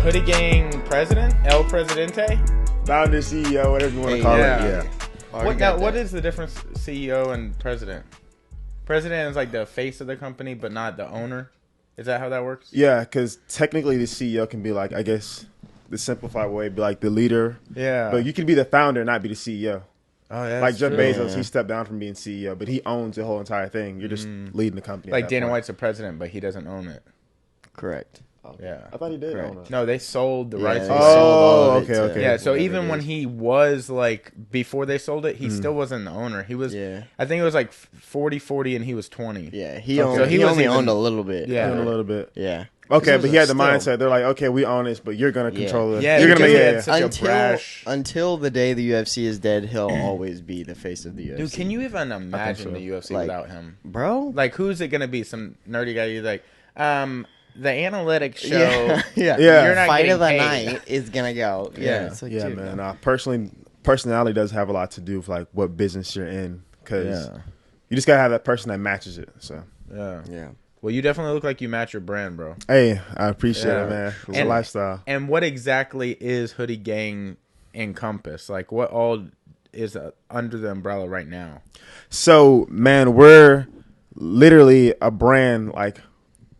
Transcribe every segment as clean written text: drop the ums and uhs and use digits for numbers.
HoodieGang president, El Presidente, founder, CEO, whatever you want to call it. Yeah. What is the difference, CEO and president? President is like the face of the company, but not the owner. Is that how that works? Yeah, because technically the CEO can be like, I guess, the simplified way, be like the leader. Yeah. But you can be the founder and not be the CEO. Oh, yeah. Like Jeff Bezos, he stepped down from being CEO, but he owns the whole entire thing. You're just leading the company. Like Dana White's the president, but he doesn't own it. Correct. Yeah. I thought he did own it. No, they sold the rights. Oh, okay. Yeah, so even when he was like, before they sold it, he still wasn't the owner. He was, I think it was like 40-40 and he was 20. Yeah, he only owned a little bit. Yeah. A little bit. Yeah. Okay, but he had the mindset. They're like, okay, we own this, but you're going to control it. Yeah, you're going to make until the day the UFC is dead, he'll always be the face of the UFC. Dude, can you even imagine the UFC without him? Bro? Like, who's it going to be? Some nerdy guy who's like, the analytics show. Yeah. You're not Fight of the paid. Night is going to go. Yeah. It's like, dude, man. Personality does have a lot to do with like what business you're in, because you just got to have that person that matches it. So, yeah. Well, you definitely look like you match your brand, bro. Hey, I appreciate it, man. It's a lifestyle. And what exactly is HoodieGang encompass? Like, what all is under the umbrella right now? So, man, we're literally a brand like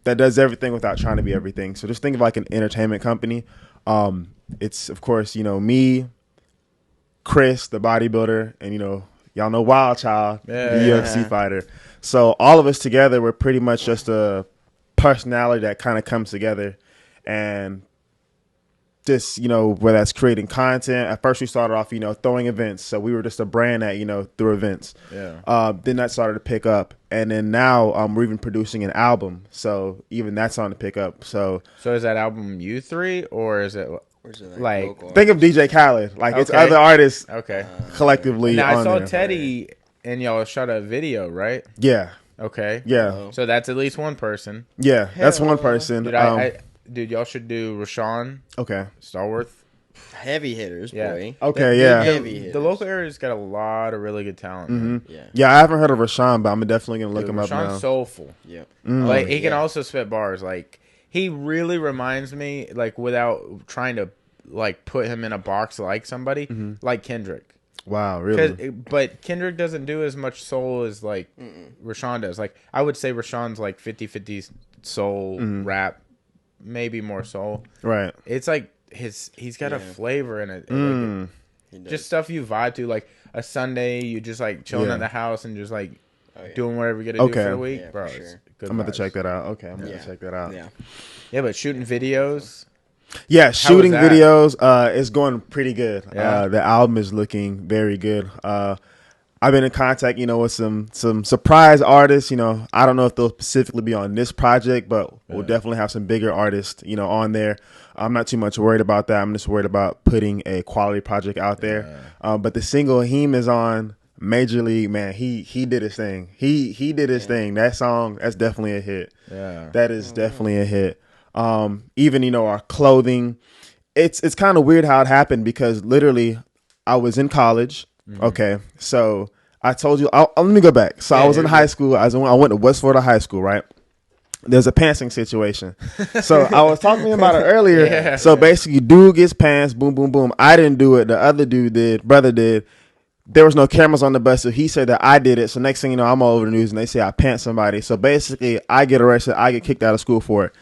that does everything without trying to be everything. So just think of like an entertainment company. It's, of course, me, Chris, the bodybuilder, and, y'all know Wild Child, the UFC fighter. So all of us together, we're pretty much just a personality that kind of comes together. And just, whether that's creating content. At first we started off, throwing events. So we were just a brand that, threw events. Yeah. Then that started to pick up. And then now we're even producing an album. So even that's on the pick up. So is that album you three, or is it like think of DJ Khaled. Like it's other artists collectively. Now I saw there. Teddy and y'all shot a video, right? Yeah. Okay. Yeah. So that's at least one person. Yeah, that's one person. Dude, y'all should do Rashawn. Okay. Starworth. Heavy hitters, boy. Okay, yeah. Heavy hitters. The local area's got a lot of really good talent. Mm-hmm. Yeah, I haven't heard of Rashawn, but I'm definitely going to look him up now. Rashawn's soulful. Yeah. Like, he can also spit bars. Like, he really reminds me, like, without trying to, like, put him in a box like somebody, like Kendrick. Wow, really? But Kendrick doesn't do as much soul as, like, Rashawn does. Like, I would say Rashawn's, like, 50-50 soul, rap, maybe more soul. Right. It's, like, he's got a flavor in it. Just stuff you vibe to. Like, a Sunday, you just, like, chilling at the house and just, like, doing whatever you got to do for the week. Yeah, bro, sure. Good I'm going to vibes. check that out. Okay, I'm going to check that out. Yeah, but shooting videos... Yeah, shooting videos is going pretty good. Yeah. The album is looking very good. I've been in contact, with some surprise artists. I don't know if they'll specifically be on this project, but we'll definitely have some bigger artists, on there. I'm not too much worried about that. I'm just worried about putting a quality project out there. But the single Heem is on Major League, man. He did his thing. He did his thing. That song, that's definitely a hit. Yeah, that is definitely a hit. Even, our clothing, it's kind of weird how it happened, because literally I was in college. Okay. So I told you, let me go back. So I was in high school. I went to West Florida High School, right? There's a pantsing situation. So I was talking about it earlier. So basically dude gets pants, boom, boom, boom. I didn't do it. The other dude did, brother did. There was no cameras on the bus, so he said that I did it. So next thing you know, I'm all over the news and they say I pant somebody. So basically I get arrested. I get kicked out of school for it.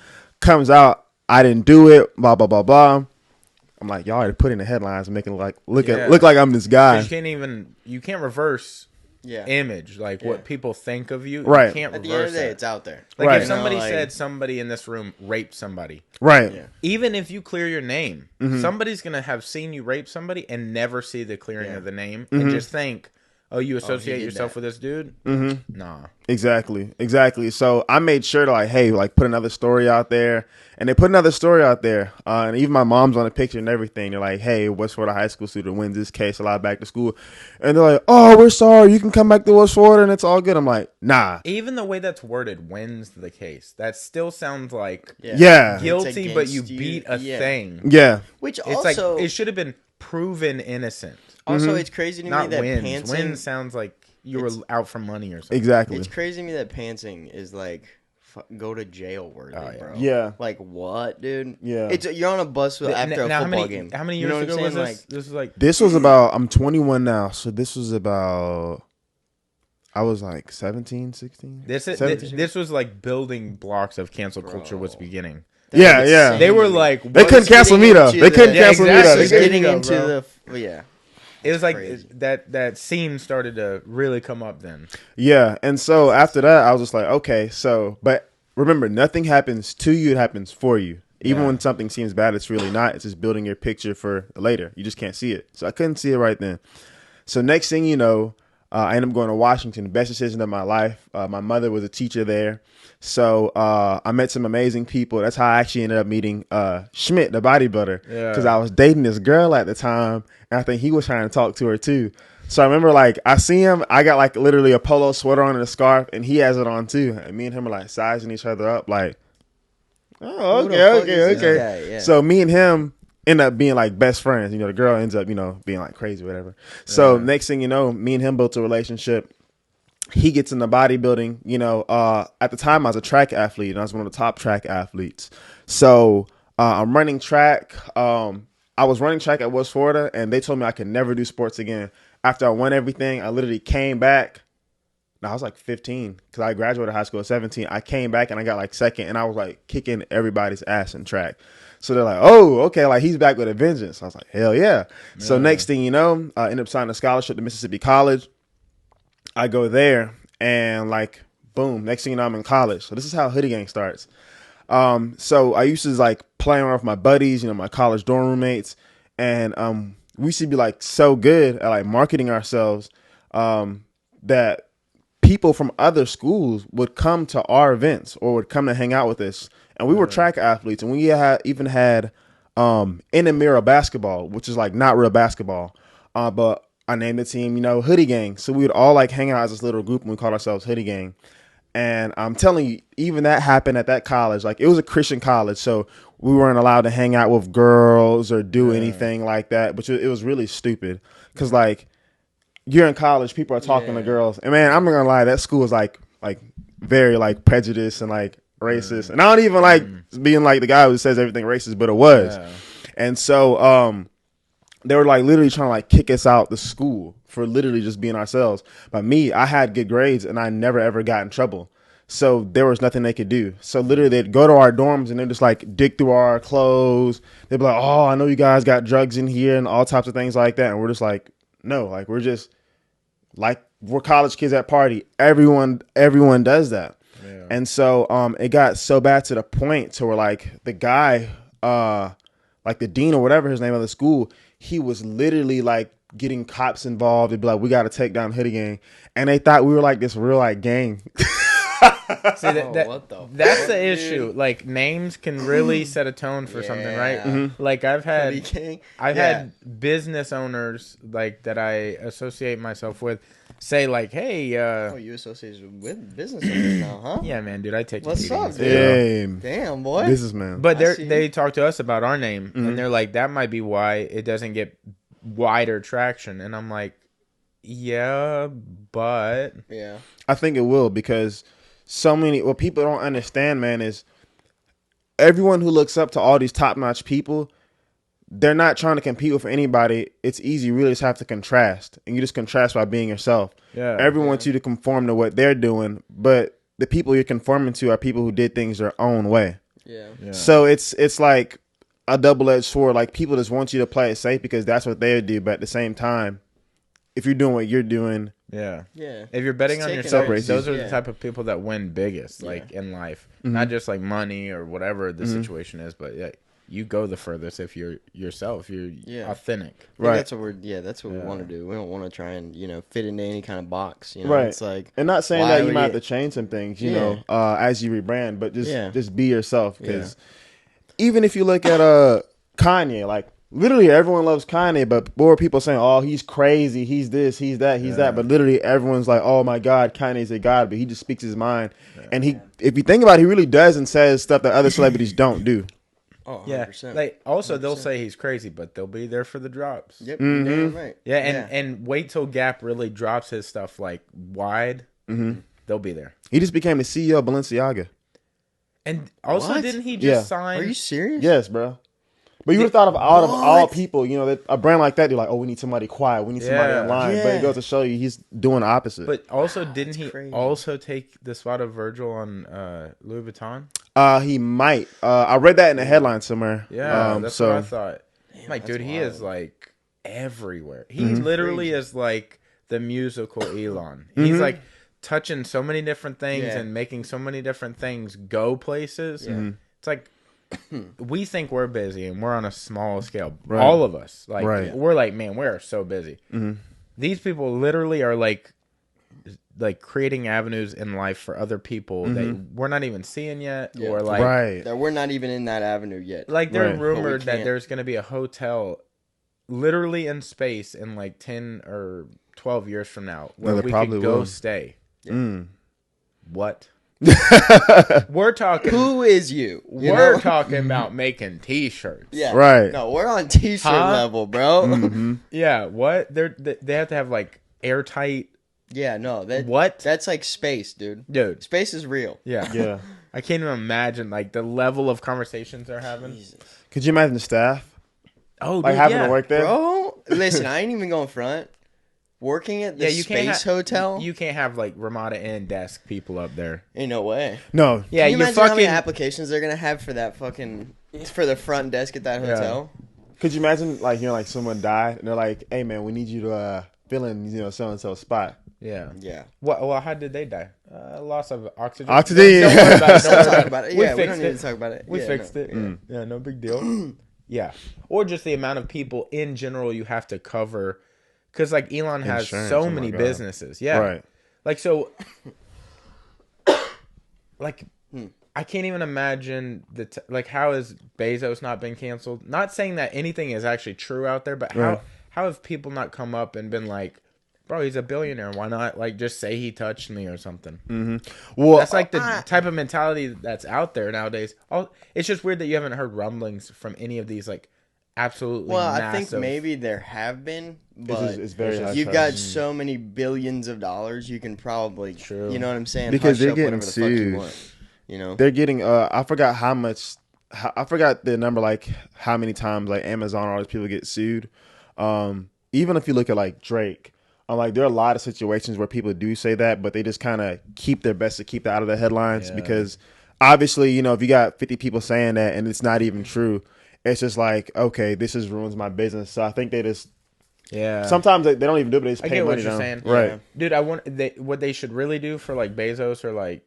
Comes out, I didn't do it, blah, blah, blah, blah. I'm like, y'all already put in the headlines, making it look like I'm this guy. You can't reverse image, like what people think of you. Right. You can't At the reverse end of the day, it. it's out there. Like if somebody said somebody in this room raped somebody. Right. Yeah. Even if you clear your name, somebody's going to have seen you rape somebody and never see the clearing of the name and just think, oh, you associate yourself with this dude? Nah. Exactly. So I made sure to put another story out there. And they put another story out there. And even my mom's on the picture and everything. They're like, hey, West Florida high school student wins this case, allowed back to school. And they're like, oh, we're sorry. You can come back to West Florida and it's all good. I'm like, nah. Even the way that's worded, wins the case. That still sounds like guilty, but you beat a thing. Yeah. Which it's also... like, it should have been proven innocent. Also, it's crazy to me that wins. pantsing... Wins sounds like you were out for money or something. Exactly. It's crazy to me that pantsing is like go to jail worthy, bro. Yeah. Like what, dude? Yeah. You're on a bus after a football game. How many years ago was this? This was about. I'm 21 now, so this was about. I was like 17, 16. This was like building blocks of cancel culture was beginning. Yeah. They were like, they couldn't cancel me though. They couldn't cancel me though. Just getting into the It was like that scene started to really come up then. Yeah, and so after that, I was just like, okay, so, but remember, nothing happens to you; it happens for you. Even when something seems bad, it's really not. It's just building your picture for later. You just can't see it. So I couldn't see it right then. So next thing you know, I ended up going to Washington, the best decision of my life. My mother was a teacher there. So I met some amazing people. That's how I actually ended up meeting Schmidt, the bodybuilder, because I was dating this girl at the time, and I think he was trying to talk to her too. So I remember, like, I see him. I got, like, literally a polo sweater on and a scarf, and he has it on too. And me and him are, like, sizing each other up, like, oh, okay. Yeah. So me and him end up being like best friends. You know, the girl ends up, being like crazy or whatever. So next thing you know, me and him built a relationship. He gets into bodybuilding. At the time I was a track athlete, and I was one of the top track athletes. So I'm running track. I was running track at West Florida, and they told me I could never do sports again. After I won everything, I literally came back. I was like 15 because I graduated high school at 17. I came back and I got like second, and I was like kicking everybody's ass in track. So they're like, oh, okay, like he's back with a vengeance. I was like, hell yeah. So next thing you know, I end up signing a scholarship to Mississippi College. I go there, and like, boom, next thing you know, I'm in college. So this is how HoodieGang starts. So I used to like play around with my buddies, my college dorm roommates, and we used to be like so good at like marketing ourselves that people from other schools would come to our events or would come to hang out with us. And we were track athletes, and we even had intramural basketball, which is like not real basketball. But I named the team, HoodieGang. So we would all like hang out as this little group, and we called ourselves HoodieGang. And I'm telling you, even that happened at that college. Like, it was a Christian college, so we weren't allowed to hang out with girls or do anything like that. But it was really stupid because, like, you're in college, people are talking to girls, and man, I'm not gonna lie, that school is like very like prejudiced and like racist, and I don't even like being like the guy who says everything racist, but it was, and so they were like literally trying to like kick us out the school for literally just being ourselves. But me, I had good grades, and I never ever got in trouble, so there was nothing they could do. So literally, they'd go to our dorms and they'd just like dig through our clothes. They'd be like, "Oh, I know you guys got drugs in here," and all types of things like that, and we're just like, no, like we're just like we're college kids at party. Everyone does that. Yeah. And so it got so bad to the point to where like the guy, like the dean or whatever his name of the school, he was literally like getting cops involved. They'd be like, we got to take down HoodieGang. And they thought we were like this real like gang. See, that's the issue. Like, names can really set a tone for something, right? Mm-hmm. Like, I've had business owners like that I associate myself with say like, "Hey, you associate with business owners now, huh?" Yeah, man, dude, I take. What's up, dude? Damn, boy, businessman. But they talk to us about our name, and they're like, "That might be why it doesn't get wider traction." And I'm like, "Yeah, but I think it will because." What people don't understand, man, is everyone who looks up to all these top-notch people, they're not trying to compete with anybody. It's easy. You really just have to contrast, and you just contrast by being yourself. Yeah. Everyone wants you to conform to what they're doing, but the people you're conforming to are people who did things their own way. Yeah. So it's like a double-edged sword. Like, people just want you to play it safe because that's what they do, but at the same time, if you're doing what you're doing, if you're betting on yourself, those are the type of people that win biggest, like in life, not just like money or whatever the situation is, but you go the furthest if you're yourself, you're authentic. Right. That's what we want to do. We don't want to try and fit into any kind of box. Right. It's like, and not saying that you might have to change some things, as you rebrand, but just be yourself. Because even if you look at Kanye, like. Literally, everyone loves Kanye, but more people saying, "Oh, he's crazy. He's this. He's that. He's that." But literally, everyone's like, "Oh my God, Kanye's a god," but he just speaks his mind. And if you think about it, he really does and says stuff that other celebrities don't do. Oh, 100%. Like also, 100%. They'll say he's crazy, but they'll be there for the drops. Yep, damn right. Yeah, and wait till Gap really drops his stuff like wide. They'll be there. He just became the CEO of Balenciaga. And also, What? didn't he just sign? Are you serious? Yes, bro. But you would have thought of all people, you know, that a brand like that, you're like, oh, we need somebody quiet, we need somebody in line. But it goes to show you he's doing the opposite. But also, didn't he also take the spot of Virgil on Louis Vuitton? He might. I read that in the headline somewhere. Yeah, that's what I thought. Damn, like, dude, he is like everywhere. He literally is like the musical Elon. He's like touching so many different things and making so many different things go places. Yeah. It's like we think we're busy and we're on a small scale. Right. All of us, like we're like, man, we're so busy. These people literally are like creating avenues in life for other people that we're not even seeing yet, or like that we're not even in that avenue yet. Like they're rumored that there's going to be a hotel literally in space in like 10 or 12 years from now where we could go stay. What? We're talking. Who is you? We're talking about making T-shirts. Yeah, right. No, we're on T-shirt level, bro. Yeah, what? They have to have like airtight. Yeah, no. What? That's like space, dude. Space is real. Yeah, yeah. I can't even imagine like the level of conversations they're having. Jesus. Could you imagine the staff? Oh, like having to work there, bro. Listen, I ain't even going front. Working at the space hotel, you can't have like Ramada Inn desk people up there. Ain't no way. No. Yeah, you imagine how many applications they're gonna have for that for the front desk at that hotel? Could you imagine like like someone died and they're like, "Hey man, we need you to fill in so and so spot." Yeah. Yeah. Well, how did they die? Loss of oxygen. Oxygen. Don't worry about it. Don't talk about it. Yeah, we don't need to talk about it. We fixed it. Yeah, no big deal. Yeah, or just the amount of people in general you have to cover. Because, like, Elon has so many businesses. Yeah. Right. Like, so, like, I can't even imagine, how has Bezos not been canceled? Not saying that anything is actually true out there, but how have people not come up and been like, bro, he's a billionaire. Why not, like, just say he touched me or something? Well, that's, like, the type of mentality that's out there nowadays. It's just weird that you haven't heard rumblings from any of these, like, absolutely massive. I think maybe there have been, but it's very you've got so many billions of dollars, you can probably, you know what I'm saying? Because they're getting sued. You know, they're getting. I forgot how much. I forgot the number. Like how many times like Amazon or all these people get sued. Even if you look at like Drake, like there are a lot of situations where people do say that, but they just kind of keep their best to keep that out of the headlines because obviously, if you got 50 people saying that and it's not even true. It's just like, okay, this just ruins my business. So I think they just, sometimes they don't even do it. They just pay money down. Saying. Right. Dude, what they should really do for like Bezos or like,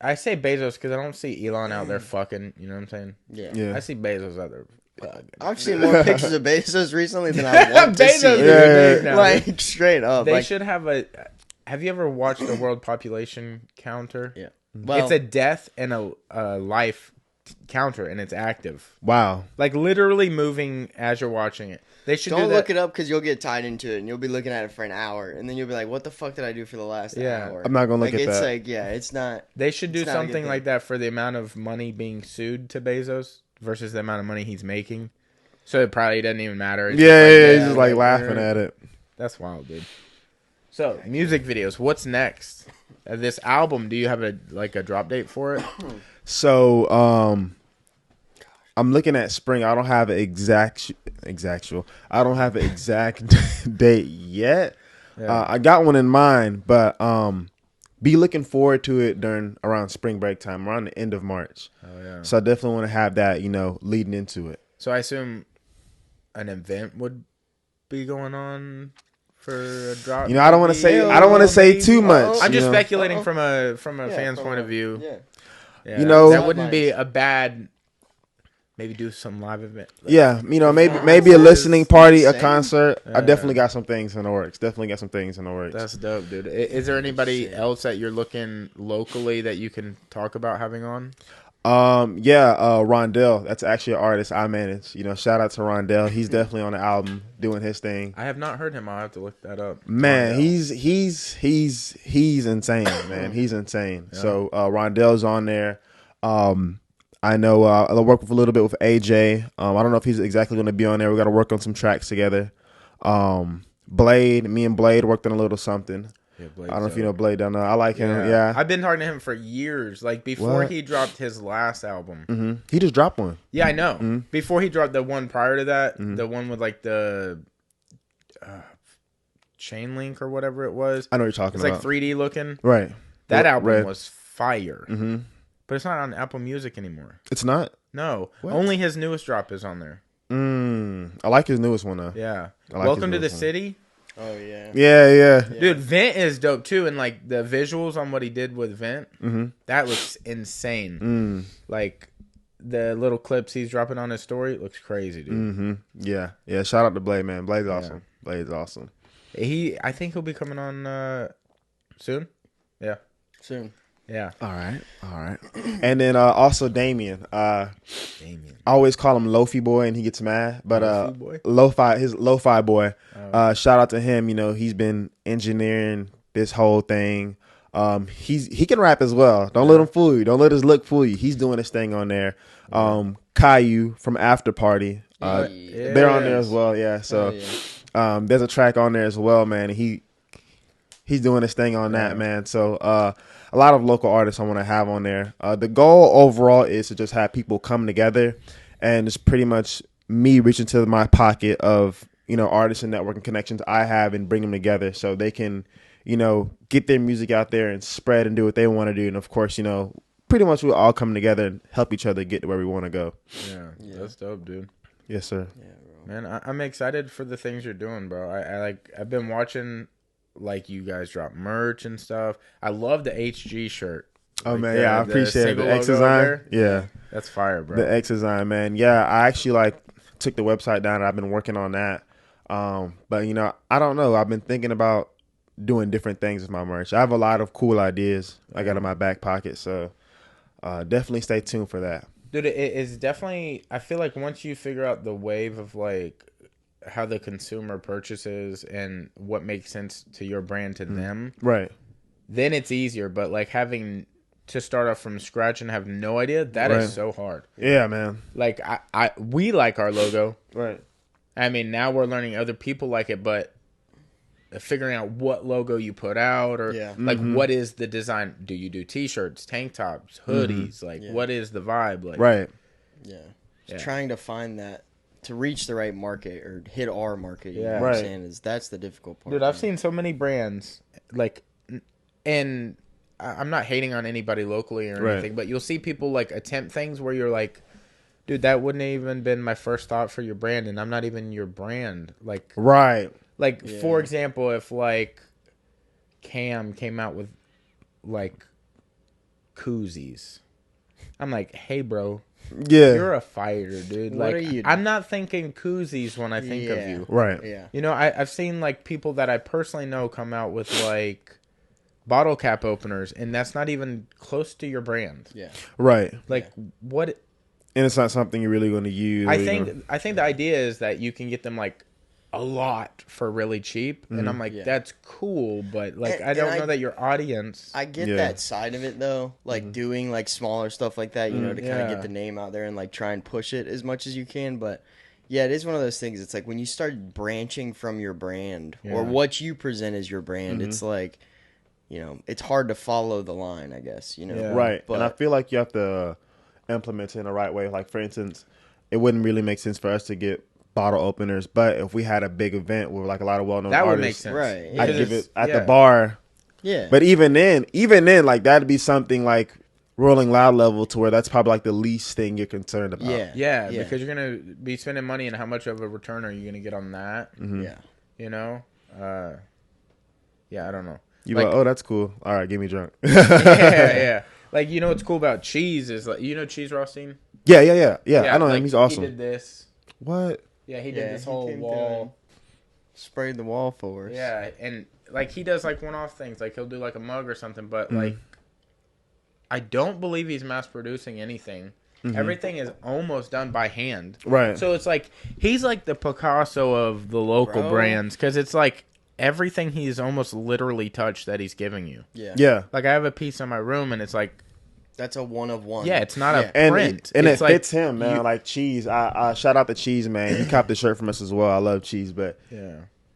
I say Bezos because I don't see Elon out there fucking, you know what I'm saying? Yeah. I see Bezos out there. I've seen more pictures of Bezos recently than I want to see. Yeah. Like, straight up. They should have have you ever watched the world population counter? Yeah. Well, it's a death and a life counter and it's active. Wow. Like literally moving as you're watching it. They should Don't look it up because you'll get tied into it and you'll be looking at it for an hour and then you'll be like, what the fuck did I do for the last hour? I'm not going to look at it's that. Like, it's not. They should do something like that for the amount of money being sued to Bezos versus the amount of money he's making. So it probably doesn't even matter. It's he's just like laughing at it. That's wild, dude. So, music videos. What's next? This album, do you have a drop date for it? So, I'm looking at spring. I don't have an exact date yet. Yeah. I got one in mind, but be looking forward to it around spring break time, around the end of March. Oh yeah. So I definitely want to have that, leading into it. So I assume an event would be going on for a drop. I don't want to say too much. I'm just speculating from a fan's point of view. Yeah. Yeah, that wouldn't be a bad. Maybe do some live event. Maybe a listening party, a concert. I definitely got some things in the works. That's dope, dude. Is there anybody else that you're looking locally that you can talk about having on? Rondell. That's actually an artist I manage. Shout out to Rondell. He's definitely on the album doing his thing. I have not heard him. I'll have to look that up. Man, he's insane, man. He's insane. Yeah. So Rondell's on there. I know I'll work with a little bit with AJ. I don't know if he's exactly going to be on there. We got to work on some tracks together. Me and Blade worked on a little something. I don't know if you know Blade down there. I like him. Yeah. I've been talking to him for years. Like before he dropped his last album. He just dropped one. Yeah, I know. Before he dropped the one prior to that, the one with like the chain link or whatever it was. I know what you're talking about. It's like 3D looking. Right. That album was fire. But it's not on Apple Music anymore. It's not? No. What? Only his newest drop is on there. I like his newest one though. Yeah. Welcome to the City. Oh yeah. Yeah. Dude, Vent is dope too, and like the visuals on what he did with Vent, that looks insane. Like the little clips he's dropping on his story, it looks crazy, dude. Yeah. Shout out to Blade, man. Blade's awesome. Blade's awesome. I think he'll be coming on soon. Yeah, soon. Yeah. All right. And then also Damien. I always call him Lofi Boy, and he gets mad. But his Lo-Fi Boy. Shout out to him. You know, he's been engineering this whole thing. He can rap as well. Don't let him fool you. Don't let his look fool you. He's doing his thing on there. Caillou from After Party. They're on there as well. Yeah. So there's a track on there as well, man. He's doing his thing on that, man. So a lot of local artists I want to have on there. The goal overall is to just have people come together, and it's pretty much me reaching to my pocket of, you know, artists and networking connections I have and bring them together so they can, you know, get their music out there and spread and do what they want to do. And of course, you know, pretty much we'll all come together and help each other get to where we want to go. Yeah, that's dope, dude. Yes, sir. Yeah, bro. Man, I'm excited for the things you're doing, bro. I've been watching, like, you guys drop merch and stuff. I love the HG shirt. Oh, man, yeah, I appreciate it. The X design. Yeah. That's fire, bro. The X design, man. Yeah, I actually, took the website down, and I've been working on that. But, you know, I don't know. I've been thinking about doing different things with my merch. I have a lot of cool ideas I got in my back pocket, so definitely stay tuned for that. Dude, it is definitely, I feel like once you figure out the wave of, like, how the consumer purchases and what makes sense to your brand to them, right, then it's easier. But like having to start off from scratch and have no idea, that is so hard. Yeah, man. Like we like our logo, right? I mean, now we're learning other people like it, but figuring out what logo you put out, or like what is the design? Do you do t-shirts, tank tops, hoodies? Like what is the vibe? Like, right? Yeah. Trying to find that, to reach the right market or hit our market, you know what I'm saying, that's the difficult part. Dude, I've seen so many brands, like, and I'm not hating on anybody locally or anything, but you'll see people, like, attempt things where you're like, dude, that wouldn't have even been my first thought for your brand, and I'm not even your brand. Like, like, for example, if, like, Cam came out with, like, koozies, I'm like, hey, bro. Yeah, you're a fighter, dude. What like, are you I'm not thinking koozies when I think of you. Right. Yeah. You know, I've seen, like, people that I personally know come out with, like, bottle cap openers, and that's not even close to your brand. Yeah. Right. Like, what? And it's not something you're really going to use. I think the idea is that you can get them, like, a lot for really cheap, and I'm like, that's cool, but like, I don't know that your audience. I get that side of it though, like doing like smaller stuff like that, you know, to kind of get the name out there and like try and push it as much as you can. But yeah, it is one of those things. It's like when you start branching from your brand or what you present as your brand, it's like, you know, it's hard to follow the line, I guess, you know. Right. But, and I feel like you have to implement it in the right way. Like, for instance, it wouldn't really make sense for us to get bottle openers, but if we had a big event with like a lot of well-known that artists, would make sense, right? I'd give it at the bar. Yeah. But even then, like that'd be something like Rolling Loud level to where that's probably like the least thing you're concerned about. Yeah, because you're gonna be spending money, and how much of a return are you gonna get on that? Yeah. You know, I don't know. You like, oh, that's cool. All right, get me drunk. yeah. Like, you know what's cool about Cheese is, like, you know Cheese Rothstein? Yeah. I know him. He's awesome. He did this. What? Yeah, he did this whole wall. Sprayed the wall for us. Yeah, and like he does like one-off things. Like he'll do like a mug or something, but like I don't believe he's mass producing anything. Everything is almost done by hand. Right. So it's like he's like the Picasso of the local brands, because it's like everything he's almost literally touched that he's giving you. Yeah. Like I have a piece in my room, and it's like, that's a one of one. yeah, it's not a print. And it's it like, fits him, man. Like Cheese. I shout out to Cheese, man. He copped the shirt from us as well. I love Cheese, but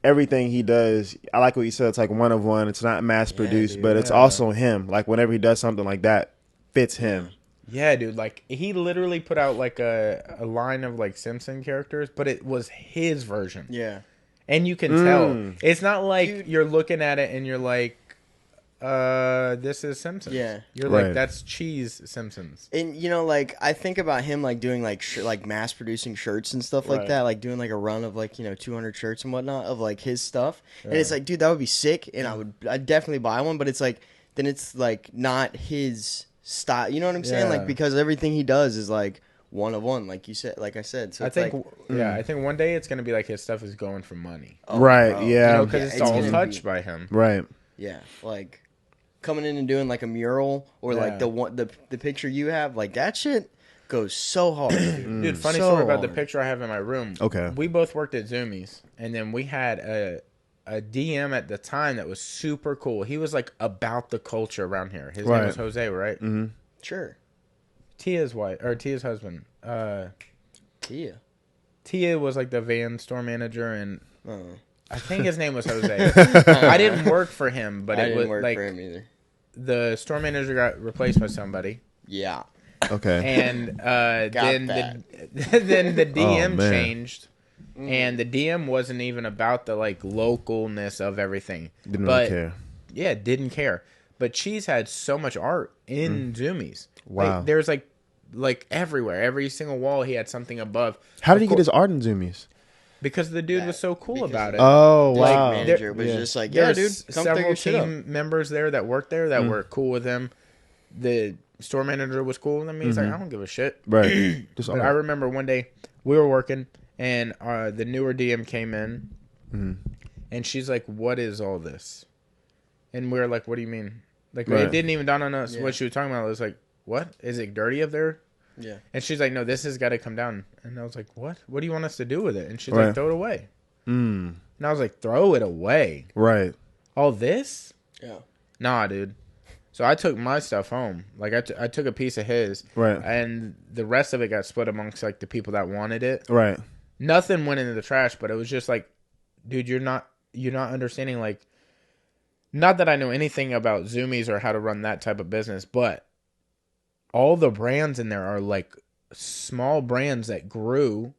everything he does, I like what you said. It's like one of one. It's not mass produced, but it's also him. Like whenever he does something like that, fits him. Yeah, dude. Like he literally put out like a line of like Simpson characters, but it was his version. Yeah, and you can tell. It's not like you're looking at it and you're like, this is Simpsons. Yeah, you're like, that's cheese Simpsons. And you know, like I think about him like doing like like mass producing shirts and stuff like that, like doing like a run of like 200 shirts and whatnot of like his stuff. And it's like, dude, that would be sick, and I'd definitely buy one. But it's like then it's like not his style. You know what I'm saying? Like because everything he does is like one of one, like you said, like I said. So I think I think one day it's gonna be like his stuff is going for money. Right? Bro. Yeah, because it's all touched by him. Right. Yeah, like coming in and doing like a mural or like the picture you have, like that shit goes so hard. Dude, funny story about the picture I have in my room. Okay. We both worked at Zoomies, and then we had a DM at the time that was super cool. He was like about the culture around here. His name was Jose, right? Mm-hmm. Sure. Tia's wife or Tia's husband. Tia was like the van store manager, and I think his name was Jose. I didn't work for him, but it was like for him either. The store manager got replaced by somebody. Yeah. Okay. And then the DM changed, and the DM wasn't even about the like localness of everything. Didn't really care. Yeah, didn't care. But Cheese had so much art in Zoomies. Wow. Like, there's like everywhere, every single wall he had something above. How did he get his art in Zoomies? Because the dude was so cool about it. Oh, wow. Like manager was just like, there dude, come several team members there that worked there that were cool with him. The store manager was cool with him. He's like, I don't give a shit. Right. But I remember one day we were working and the newer DM came in and she's like, what is all this? And we were like, what do you mean? Like, it didn't even dawn on us what she was talking about. It was like, what? Is it dirty up there? Yeah. And she's like, no, this has got to come down. And I was like, what? What do you want us to do with it? And she's like, throw it away. And I was like, throw it away? Right. All this? Yeah. Nah, dude. So I took my stuff home. Like, I took a piece of his. Right. And the rest of it got split amongst, like, the people that wanted it. Right. Nothing went into the trash, but it was just like, dude, you're not understanding, like, not that I know anything about Zoomies or how to run that type of business, but all the brands in there are like small brands that grew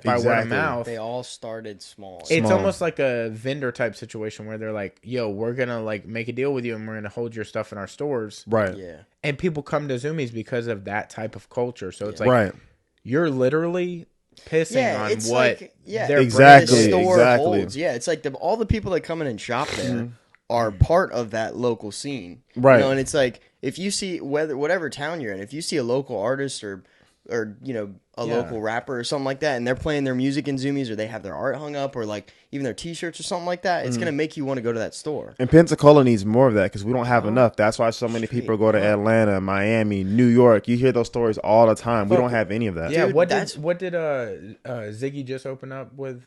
by word of mouth. They all started small. It's almost like a vendor type situation where they're like, yo, we're going to like make a deal with you and we're going to hold your stuff in our stores. Right. Yeah. And people come to Zoomies because of that type of culture. So it's like, you're literally pissing on what their brand store holds. Yeah. It's like all the people that come in and shop there are part of that local scene. Right. And it's like, if you see whatever town you're in, if you see a local artist or a local rapper or something like that, and they're playing their music in Zoomies, or they have their art hung up, or like even their T-shirts or something like that, it's gonna make you want to go to that store. And Pensacola needs more of that because we don't have enough. That's why so many people go to Atlanta, Miami, New York. You hear those stories all the time. We don't have any of that. Yeah. Dude, what did Ziggy just open up with?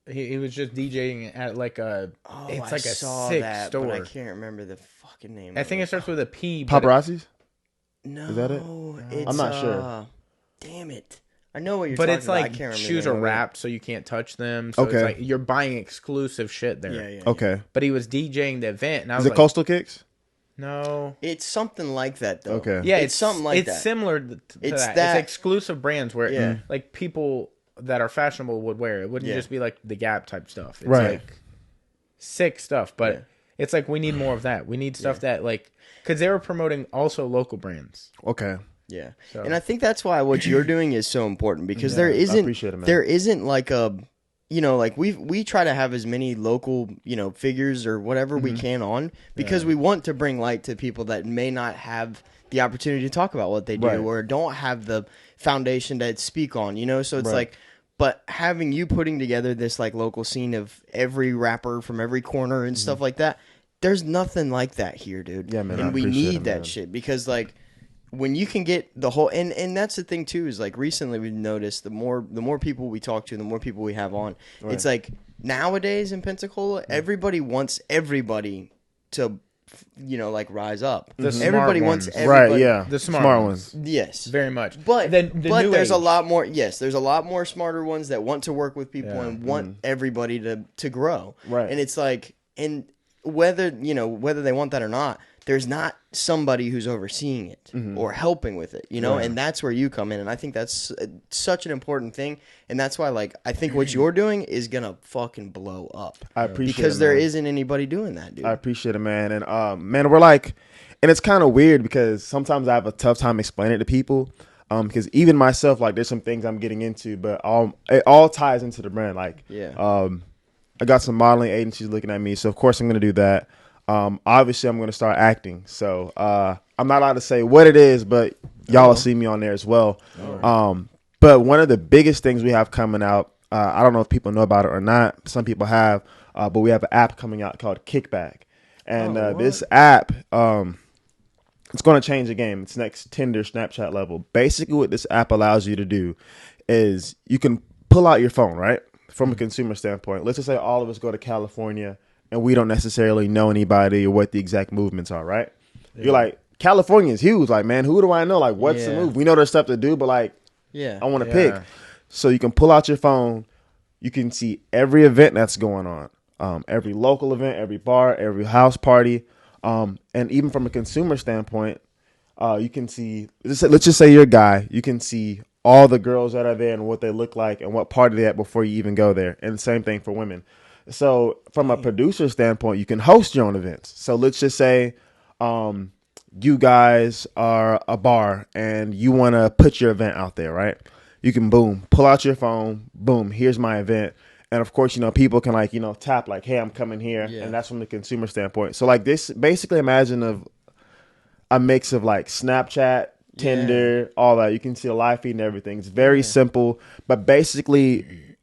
He was just DJing at like a it's like a sick store. But I can't remember the fucking name. I think it starts with a P. Paparazzi's? No, is that it? It's, I'm not sure. Damn it! I know what you're talking about. But it's like I can't shoes are wrapped so you can't touch them. So it's like you're buying exclusive shit there. Yeah. Okay. But he was DJing the event, and I was like, Coastal Kicks? No. It's something like that though. Okay. Yeah, it's something like that. It's similar to that. It's exclusive brands where like people that are fashionable would wear it. It wouldn't just be like the Gap type stuff. It's like sick stuff, but it's like we need more of that. We need stuff that like because they were promoting also local brands. Okay. Yeah, so. And I think that's why what you're doing is so important because there isn't like a, like we try to have as many local, figures or whatever we can on because we want to bring light to people that may not have the opportunity to talk about what they do or don't have the foundation to speak on, so it's like, but having you putting together this like local scene of every rapper from every corner and stuff like that, there's nothing like that here, dude. Yeah, man. And we need that shit because like, when you can get the whole and that's the thing too is like recently we've noticed the more people we talk to, the more people we have on. It's like nowadays in Pensacola, everybody wants everybody to like rise up. Everybody wants everybody. Right, yeah. The smart ones. Yes. Very much. But there's a lot more there's a lot more smarter ones that want to work with people and want everybody to grow. Right. And it's like, and whether they want that or not, there's not somebody who's overseeing it or helping with it, and that's where you come in. And I think that's such an important thing. And that's why, like, I think what you're doing is going to fucking blow up. I appreciate it, because there isn't anybody doing that, dude. I appreciate it, man. And, man, we're like, and it's kind of weird because sometimes I have a tough time explaining it to people. Because even myself, like, there's some things I'm getting into, but it all ties into the brand. Like, I got some modeling agencies looking at me, so of course I'm going to do that. Obviously, I'm going to start acting. So I'm not allowed to say what it is, but y'all will see me on there as well. Right. But one of the biggest things we have coming out, I don't know if people know about it or not. Some people have, but we have an app coming out called KickBack. And this app, it's going to change the game. It's next Tinder, Snapchat level. Basically, what this app allows you to do is you can pull out your phone, right? From a consumer standpoint. Let's just say all of us go to California and we don't necessarily know anybody or what the exact movements are, right? Yeah. You're like, California is huge. Like, man, who do I know? Like, what's the move? We know there's stuff to do, but like, I want to pick. So you can pull out your phone. You can see every event that's going on, every local event, every bar, every house party. And even from a consumer standpoint, you can see, let's just say you're a guy, you can see all the girls that are there and what they look like and what party they're at before you even go there. And the same thing for women. So from a producer standpoint, you can host your own events. So let's just say you guys are a bar and you want to put your event out there, right? You can, boom, pull out your phone, boom, here's my event. And of course, people can like, tap like, hey, I'm coming here. Yeah. And that's from the consumer standpoint. So like this, basically imagine a mix of like Snapchat, Tinder, all that. You can see a live feed and everything. It's very simple, but basically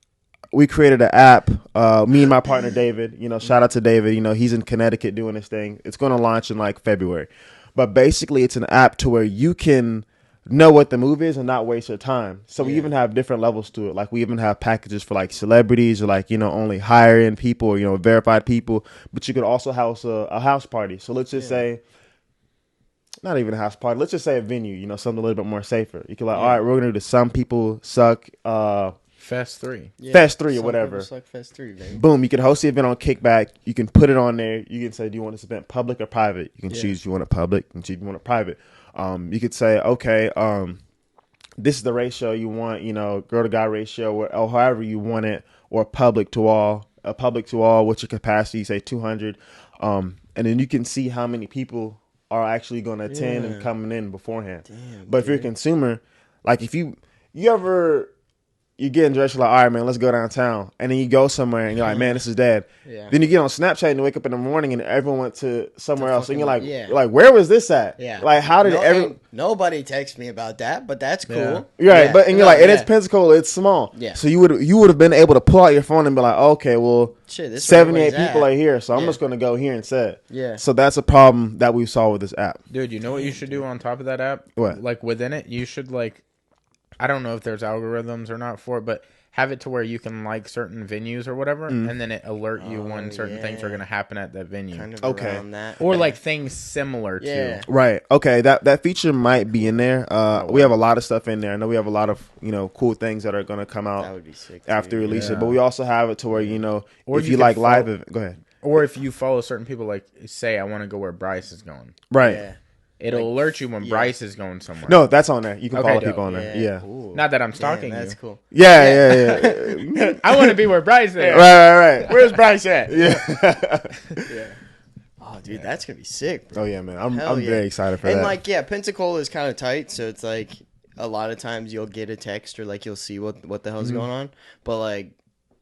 we created an app. Me and my partner David, shout out to David. He's in Connecticut doing this thing. It's going to launch in like February, but basically it's an app to where you can know what the move is and not waste your time. So we even have different levels to it. Like we even have packages for like celebrities or like only higher end people or verified people. But you could also house a house party. So let's just say. Not even a house party. Let's just say a venue, something a little bit more safer. You can all right, we're going to do the Some People Suck Fest 3. Fest 3 or whatever. Suck Fest 3, baby. Boom, you can host the event on KickBack. You can put it on there. You can say, do you want this event public or private? You can choose if you want it public. You can choose if you want it private. You could say, okay, this is the ratio you want, girl to guy ratio or however you want it, or public to all, what's your capacity, say 200. And then you can see how many people are actually going to attend and coming in beforehand. Damn, but if you're a consumer, like if you're getting dressed, you're like, all right, man, let's go downtown. And then you go somewhere and you're like, man, this is dead. Yeah. Then you get on Snapchat and you wake up in the morning and everyone went to somewhere else. And you're like, where was this at? Yeah. Like, how did nobody text me about that, but that's cool. Right. Yeah. But you're like, and it's Pensacola, it's small. Yeah. So you would have been able to pull out your phone and be like, okay, well, 78 people are here, so I'm just going to go here instead. Yeah. So that's a problem that we saw with this app. Dude, you know what you should do on top of that app? What? Like within it, you should like, I don't know if there's algorithms or not for it, but have it to where you can like certain venues or whatever, and then it alert you when certain things are going to happen at that venue. Kind of around that. Or like things similar to. Right. Okay. That feature might be in there. We have a lot of stuff in there. I know we have a lot of cool things that are going to come out that would be sick after release it. But we also have it to where or if you like live, go ahead. Or if you follow certain people, like say I want to go where Brice is going. Right. Yeah. It'll alert you when Brice is going somewhere. No, that's on there. You can follow people on there. Yeah. Not that I'm stalking you. That's cool. Yeah. I want to be where Brice is. Right. Where's Brice at? Yeah. Oh, dude, that's going to be sick, bro. Oh, yeah, man. I'm very excited for that. And, like, Pensacola is kind of tight, so it's, like, a lot of times you'll get a text or, like, you'll see what the hell's going on. But, like,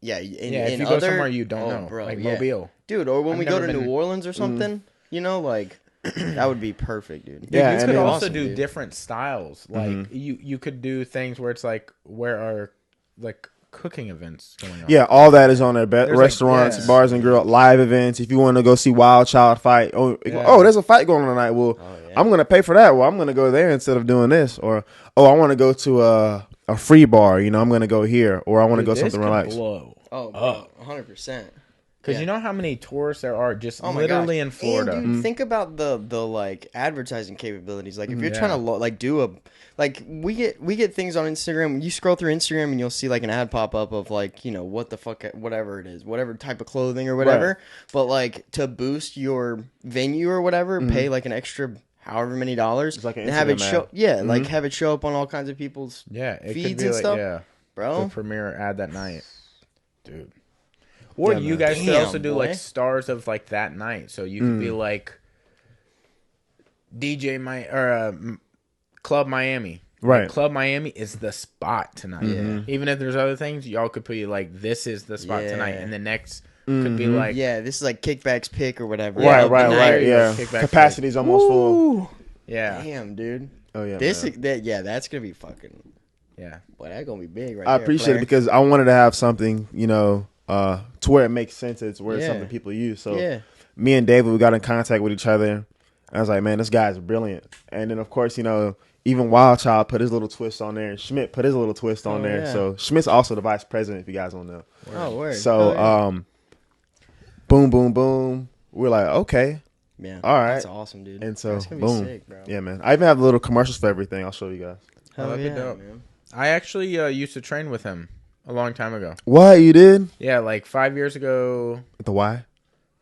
if you go somewhere you don't know, bro, like Mobile. Dude, or when we go to New Orleans or something, like... that would be perfect, dude. Yeah, you could also do different styles. Like you could do things where it's like where are like cooking events going on. Yeah, all that is on there. Restaurants, bars and grill, live events. If you want to go see Wild Child fight, there's a fight going on tonight. Well, I'm gonna pay for that. Well, I'm gonna go there instead of doing this. Or I want to go to a free bar. I'm gonna go here. Or I want to go something relaxed. Blow. Oh, bro, 100%. Because you know how many tours there are just literally in Florida. And dude, think about the like advertising capabilities. Like if you're trying to like do a like we get things on Instagram. You scroll through Instagram and you'll see like an ad pop up of like, you know, what the fuck, whatever it is, whatever type of clothing or whatever. Right. But like to boost your venue or whatever, pay like an extra however many dollars it's like an and have it show. ad. Yeah, like have it show up on all kinds of people's it feeds could be and like, stuff. Yeah, bro. The premiere ad that night, dude. Or you guys could also do like stars of like that night, so you could be like Club Miami. Right, like, Club Miami is the spot tonight. Even if there's other things, y'all could put like this is the spot tonight, and the next could be like this is like Kickback's pick or whatever. Right. Yeah, capacity's almost full. Yeah, damn, dude. Oh yeah, that's gonna be fucking. Yeah, boy, that's gonna be big. Right, I appreciate it because I wanted to have something, you know. To where it makes sense, it's where it's something people use. So me and David, we got in contact with each other. I was like, man, this guy's brilliant. And then of course, you know, even Wild Child put his little twist on there, and Schmidt put his little twist on there. Yeah. So Schmidt's also the vice president, if you guys don't know. Oh, word. So boom, boom, boom. We're like, okay. Yeah. All right. That's awesome, dude. And so that's gonna boom. be sick, bro. Yeah, man. I even have little commercials for everything. I'll show you guys. That'd be dope, man. I actually used to train with him. A long time ago. What, you did? Yeah, like 5 years ago. At the Y?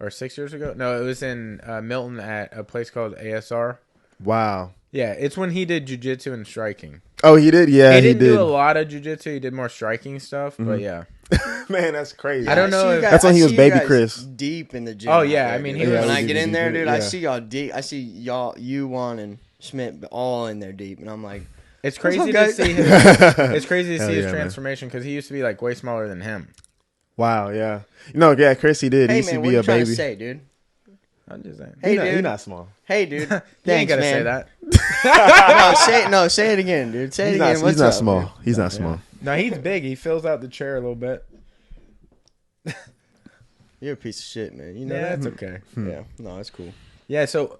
Or 6 years ago? No, it was in Milton at a place called ASR. Wow. Yeah, it's when he did jiu-jitsu and striking. Oh, he did? Yeah, he didn't did. do a lot of jiu-jitsu. He did more striking stuff, but yeah. Man, that's crazy. I don't know. That's when he was baby Chris. Deep in the gym. Oh, yeah. I mean, he was, when I get in there, dude, I see y'all deep. I see y'all, you, Juan, and Schmidt all in there deep. And I'm like, it's crazy to see his. It's crazy to see his transformation because he used to be like way smaller than him. Wow, yeah. No, yeah, Chris, he did. Hey, he used man, to what be you a trying baby. to say, dude? I'm just saying. Hey, dude, he's not small. Hey, dude. Thanks, you ain't gotta man. say that. Say it again, dude. Say it again. He's What's not up, small. man? He's not small. No, he's big. He fills out the chair a little bit. You're a piece of shit, man. You know yeah, that? that's okay. Yeah, no, that's cool. Yeah, so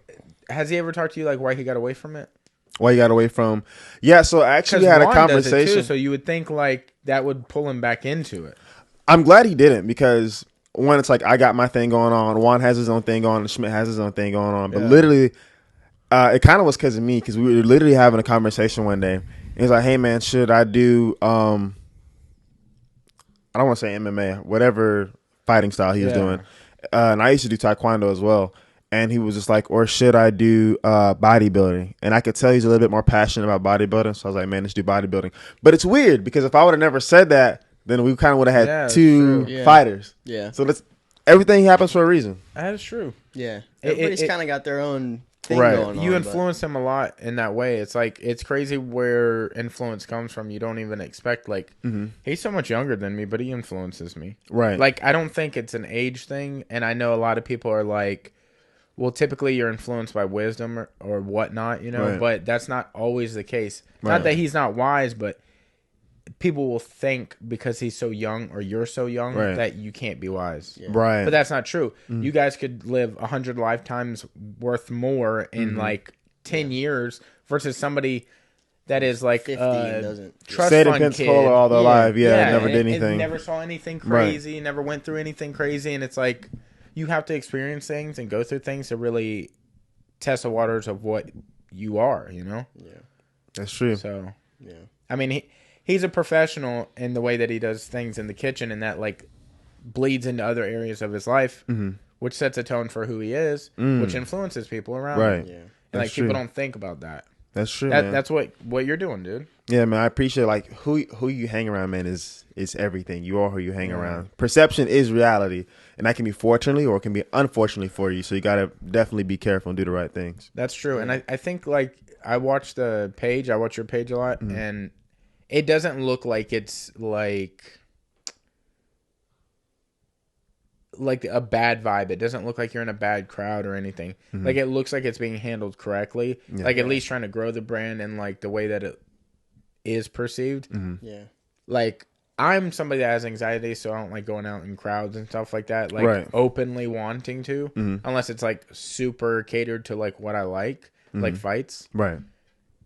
has he ever talked to you like why he got away from it? Why you got away from? Yeah, so I actually had a conversation. Does it too, so you would think like that would pull him back into it. I'm glad he didn't because one, it's like I got my thing going on. Juan has his own thing going on. Schmidt has his own thing going on. But literally, it kind of was because of me because we were literally having a conversation one day. He was like, "Hey man, should I do? I don't want to say MMA, whatever fighting style he was doing." And I used to do Taekwondo as well. And he was just like, or should I do bodybuilding? And I could tell he's a little bit more passionate about bodybuilding. So I was like, man, let's do bodybuilding. But it's weird because if I would have never said that, then we kind of would have had two fighters. Yeah. So everything happens for a reason. That is true. Yeah. Everybody's kind of got their own thing going on. You influence him a lot in that way. It's like, it's crazy where influence comes from. You don't even expect, like, he's so much younger than me, but he influences me. Right. Like, I don't think it's an age thing. And I know a lot of people are like, well, typically you're influenced by wisdom or whatnot, you know, but that's not always the case. Right. Not that he's not wise, but people will think because he's so young or you're so young that you can't be wise. Yeah. Right. But that's not true. You guys could live 100 lifetimes worth more in like 10 years versus somebody that is like 50 doesn't trust stayed in fund Pensacola kid. all their life. Yeah, never did anything. Never saw anything crazy, never went through anything crazy. And it's like, you have to experience things and go through things to really test the waters of what you are, you know? Yeah. That's true. So, yeah. I mean, he's a professional in the way that he does things in the kitchen, and that, like, bleeds into other areas of his life, which sets a tone for who he is, which influences people around him. Yeah. And, like, people don't think about that. That's true, man. That's what you're doing, dude. Yeah, man. I appreciate like who you hang around, man. Is everything. You are who you hang around. Perception is reality, and that can be fortunately or it can be unfortunately for you. So you gotta definitely be careful and do the right things. That's true, and I think like I watch your page a lot, and it doesn't look like it's like a bad vibe. It doesn't look like you're in a bad crowd or anything. Like it looks like it's being handled correctly. Yeah. Like at least trying to grow the brand and like the way that it is perceived. Yeah. Like I'm somebody that has anxiety, so I don't like going out in crowds and stuff like that. Like openly wanting to, unless it's like super catered to like what I like fights. Right.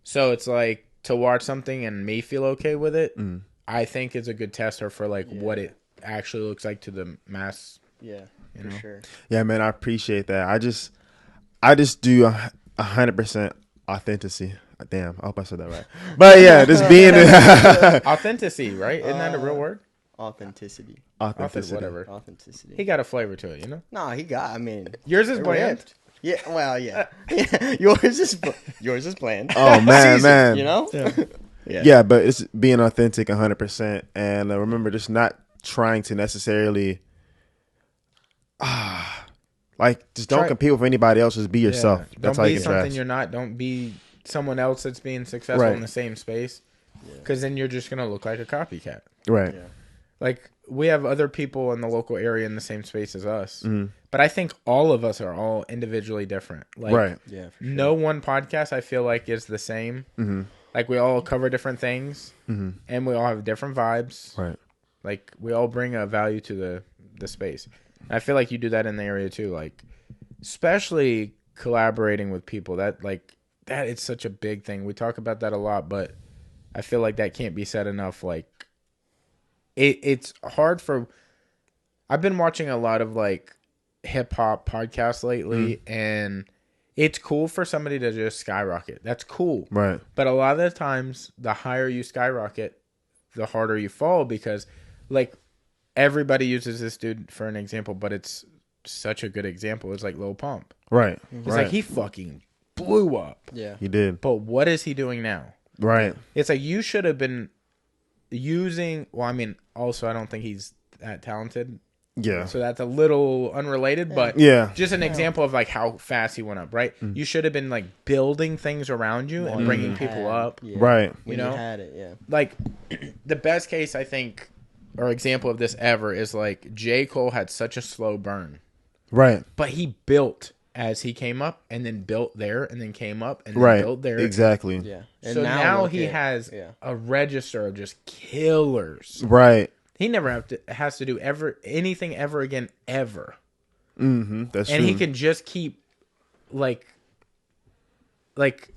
So it's like to watch something and me feel okay with it. I think is a good tester for like what it actually looks like to the mass. Yeah. You know? For sure. Yeah, man, I appreciate that. I just do 100% authenticity. Damn, I hope I said that right. But yeah, just being authenticity, right? Isn't that a real word? Authenticity. Whatever. Authenticity. He got a flavor to it, you know? No, he got. I mean, yours is bland. Yeah. Well, yeah. Yours is bland. Oh man, man. You know? Yeah, but it's being authentic 100%, and remember, just not trying to necessarily, just don't compete with anybody else. Just be yourself. Yeah. That's don't how be you can something trash. you're not. Don't be someone else that's being successful in the same space, because then you're just gonna look like a copycat. Right. Yeah. Like, we have other people in the local area in the same space as us, but I think all of us are all individually different. Like, Right. Yeah. For sure. no one podcast I feel like is the same. Mm-hmm. Like, we all cover different things, and we all have different vibes. Right. Like, we all bring a value to the space. And I feel like you do that in the area too. Like, especially collaborating with people. That it's such a big thing. We talk about that a lot, but I feel like that can't be said enough. Like, it's hard for. I've been watching a lot of like hip hop podcasts lately, and it's cool for somebody to just skyrocket. That's cool. Right. But a lot of the times, the higher you skyrocket, the harder you fall, because like everybody uses this dude for an example, but it's such a good example. It's like Lil Pump. Right. It's like he fucking blew up. Yeah. He did. But what is he doing now? Right. It's like you should have been using. Well, I mean, also I don't think he's that talented. Yeah. So that's a little unrelated, but just an example of like how fast he went up, right? You should have been like building things around you and bringing people up. Yeah. Right. When you know? had it, yeah. Like, the best case I think, or example of this ever, is like J. Cole had such a slow burn. Right. But he built as he came up, and then built there, and then came up, and then built there. Exactly. Yeah. And So now he has a register of just killers. Right. He never has to do anything ever again, ever. Mm-hmm. That's true. And he can just keep like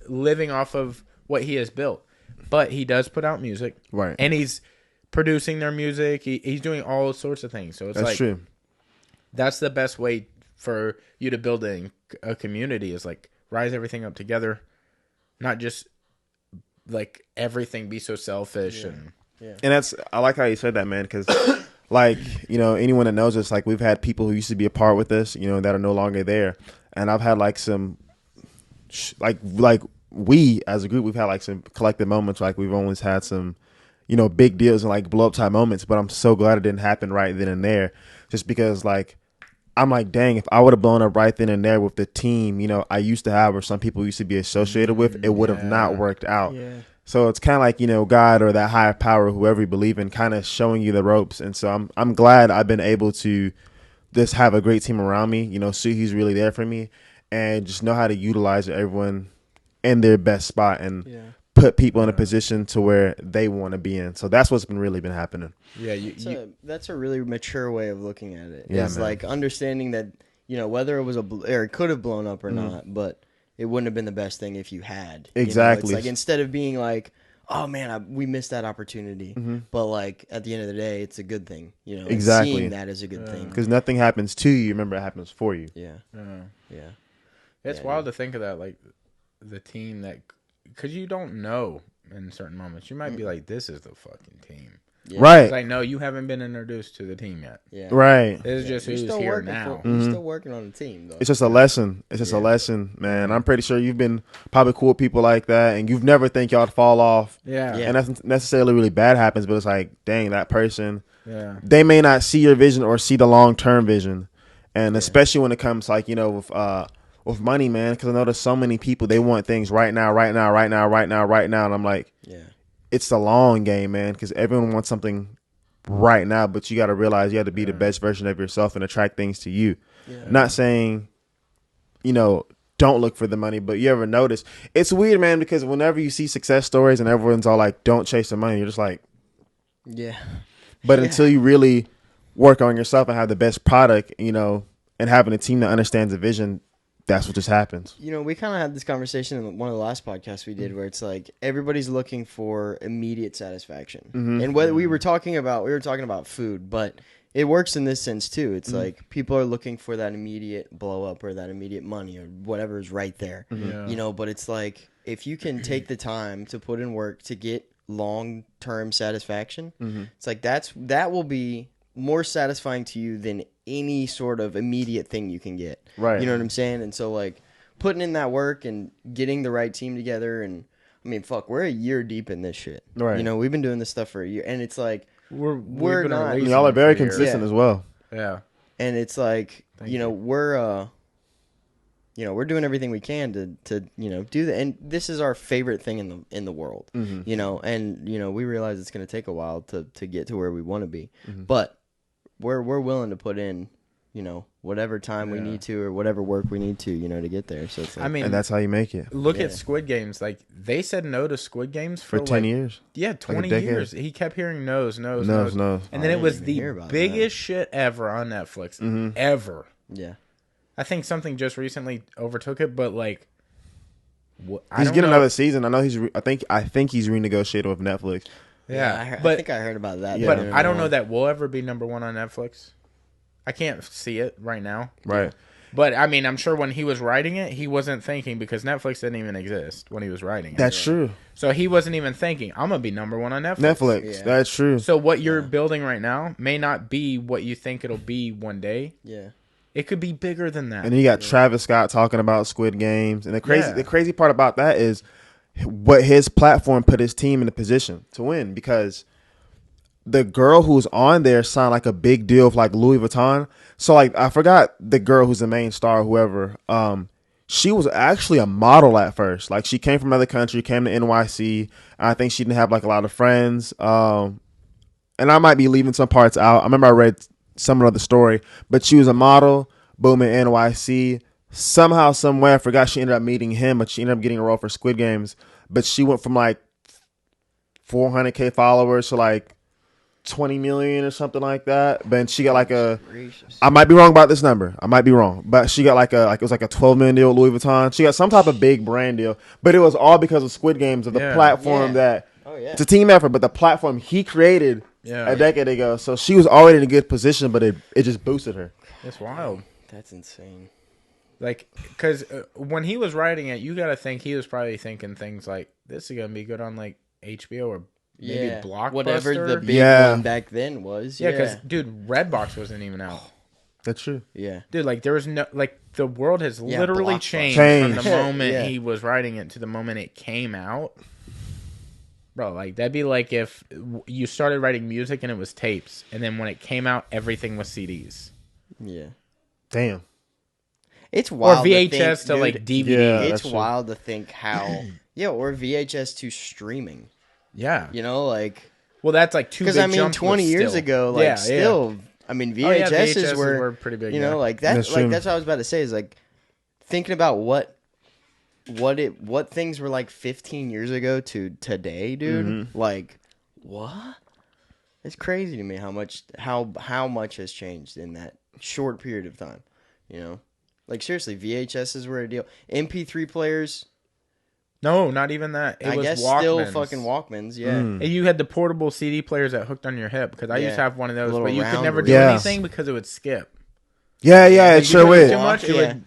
living off of what he has built. But he does put out music. Right. And he's producing their music. He's doing all sorts of things. So it's That's true. That's the best way for you to build a community, is like rise everything up together, not just like everything be so selfish. And I like how you said that, man, because like, you know, anyone that knows us, like we've had people who used to be a part with us, you know, that are no longer there. And I've had like some, like we as a group, we've had like some collective moments. Like we've always had some, you know, big deals and like blow up type moments. But I'm so glad it didn't happen right then and there, just because like, I'm like, dang, if I would have blown up right then and there with the team, you know, I used to have, or some people used to be associated with, it would have not worked out. Yeah. So it's kind of like, you know, God or that higher power, whoever you believe in, kind of showing you the ropes. And so I'm glad I've been able to just have a great team around me. You know, he's really there for me, and just know how to utilize everyone in their best spot and put people in a position to where they want to be in. So that's what's really been happening. Yeah, that's a really mature way of looking at it. Yeah, it's like understanding that, you know, whether it was or it could have blown up or not, but it wouldn't have been the best thing if you had. Exactly. You know? It's like, instead of being like, oh man, we missed that opportunity, but like at the end of the day, it's a good thing. You know, exactly. Seeing that is a good thing, because nothing happens to you. Remember, it happens for you. Yeah. It's wild to think of that, like the team that, because you don't know in certain moments, you might be like, this is the fucking team. Yeah. Right. It's like, no, you haven't been introduced to the team yet. Yeah. Right. This is just who's here now. You're still working on the team, though. It's just a lesson. It's just a lesson, man. I'm pretty sure you've been probably cool with people like that, and you've never think y'all fall off. Yeah. And that's necessarily really bad happens, but it's like, dang, that person, they may not see your vision or see the long-term vision. And especially when it comes, like, you know, with money, man, because I know there's so many people, they want things right now. And I'm like, it's the long game, man, because everyone wants something right now, but you got to realize you have to be the best version of yourself and attract things to you. Not saying, you know, don't look for the money, but you ever notice, it's weird, man, because whenever you see success stories and everyone's all like, don't chase the money, you're just like, but until you really work on yourself and have the best product, you know, and having a team that understands the vision, that's what just happens. You know, we kind of had this conversation in one of the last podcasts we did, where it's like everybody's looking for immediate satisfaction, and whether we were talking about food, but it works in this sense too. It's like people are looking for that immediate blow up or that immediate money or whatever is right there. You know, but it's like if you can take the time to put in work to get long-term satisfaction, it's like that will be more satisfying to you than any sort of immediate thing you can get. Right. You know what I'm saying? And so like putting in that work and getting the right team together, and I mean, fuck, we're a year deep in this shit. Right. You know, we've been doing this stuff for a year, and it's like we're not. Y'all are very consistent as well. Yeah. And it's like we're doing everything we can to do that, and this is our favorite thing in the world. You know, and we realize it's going to take a while to get to where we want to be, but we're willing to put in whatever time we need to or whatever work we need to get there. So it's like, I mean, and that's how you make it. Look at Squid Games. Like they said no to Squid Games for 10 years. Yeah, 20 years. He kept hearing no's. And then it was the biggest shit ever on Netflix. Ever. Yeah. I think something just recently overtook it, but like he's getting another season. I know I think he's renegotiated with Netflix. Yeah, I think I heard about that. But I don't know that we'll ever be number one on Netflix. I can't see it right now. Right. But, I mean, I'm sure when he was writing it, he wasn't thinking, because Netflix didn't even exist when he was writing it. That's true. So he wasn't even thinking, I'm going to be number one on Netflix. That's true. So what you're building right now may not be what you think it'll be one day. Yeah. It could be bigger than that. And then you got Travis Scott talking about Squid Games. And the crazy part about that is what his platform put his team in a position to win, because the girl who's on there signed like a big deal with like Louis Vuitton. So like I forgot the girl who's the main star, whoever. She was actually a model at first. Like she came from another country, came to NYC. I think she didn't have like a lot of friends. And I might be leaving some parts out. I remember I read some of the story, but she was a model, boom, in NYC. Somehow, somewhere, I forgot she ended up meeting him, but she ended up getting a role for Squid Games. But she went from like 400K followers to like 20 million or something like that. But she got like I might be wrong about this number. I might be wrong, but she got like it was like a 12 million deal with Louis Vuitton. She got some type of big brand deal, but it was all because of Squid Games, of the platform that it's a team effort, but the platform he created a decade ago. So she was already in a good position, but it just boosted her. That's wild. That's insane. Like, because when he was writing it, you got to think he was probably thinking things like, this is going to be good on like HBO or maybe Blockbuster. Whatever the big one back then was. Yeah, because, dude, Redbox wasn't even out. That's true. Yeah. Dude, like, there was no, like, the world has literally changed from the moment he was writing it to the moment it came out. Bro, like, that'd be like if you started writing music and it was tapes, and then when it came out, everything was CDs. Yeah. Damn. It's wild. Or VHS to like DVD. Yeah, it's wild to think how. Or VHS to streaming. Yeah. You know, like. Well, that's like two big jumps. Because I mean, 20 years ago, like I mean, VHSs were pretty big. You know, like that's what I was about to say. Is like thinking about what things were like 15 years ago to today, dude. Mm-hmm. Like what? It's crazy to me how much has changed in that short period of time. You know. Like, seriously, VHSs were a deal. MP3 players. No, not even that. I guess Walkmans. Still fucking Walkmans, yeah. And you had the portable CD players that hooked on your hip, because I used to have one of those, but you could never do anything because it would skip. Yeah, it sure would. Too much, and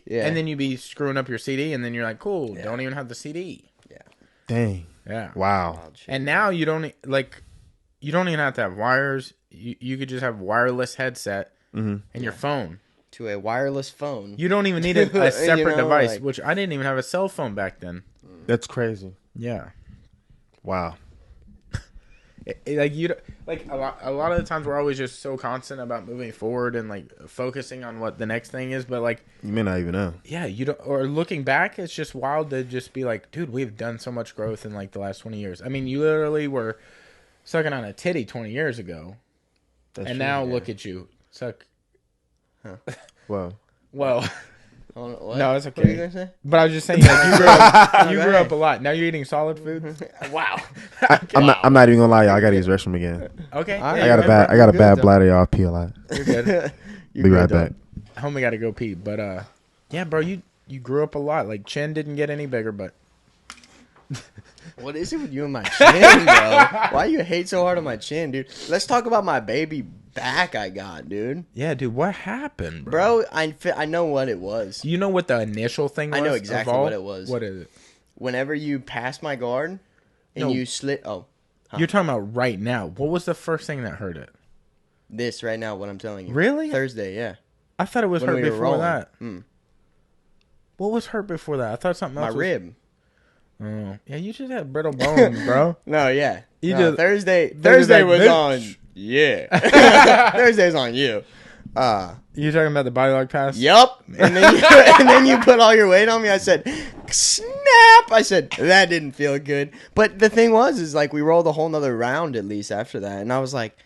then you'd be screwing up your CD, and then you're like, cool, don't even have the CD. Yeah. Dang. Yeah. Wow. And now you don't even have to have wires. You could just have wireless headset and your phone. To a wireless phone. You don't even need a separate device, which I didn't even have a cell phone back then. That's crazy. Yeah. Wow. A lot of the times we're always just so constant about moving forward and like focusing on what the next thing is, but like you may not even know. Yeah, you don't. Or looking back, it's just wild to just be like, dude, we've done so much growth in like the last 20 years. I mean, you literally were sucking on a titty 20 years ago, now look at you suck. Huh. Well. No, it's okay. What were you gonna say? But I was just saying, like, you grew up a lot. Now you're eating solid food. Wow. I'm not even gonna lie, y'all. I gotta use the restroom again. Okay. I got a bad bladder, y'all. Pee a lot. You're good. Be right back. Homie got to go pee, but yeah, bro, you grew up a lot. Like chin didn't get any bigger, but. What is it with you and my chin, bro? Why you hate so hard on my chin, dude? Let's talk about my baby back I got, dude. Yeah, dude, what happened, bro? I know what it was. You know what the initial thing was? I know exactly what it was. What is it? Whenever you pass my guard and you slit... Oh. Huh. You're talking about right now. What was the first thing that hurt it? This right now, what I'm telling you. Really? Thursday, yeah. I thought it was hurt before that. What was hurt before that? I thought something else. My rib. Oh. Yeah, you just had brittle bones, bro. No, yeah. Thursday like, was on... Yeah. Thursday's on you. You talking about the body lock pass? Yup. And then you put all your weight on me. I said, snap. I said, that didn't feel good. But the thing is like we rolled a whole nother round at least after that. And I was like,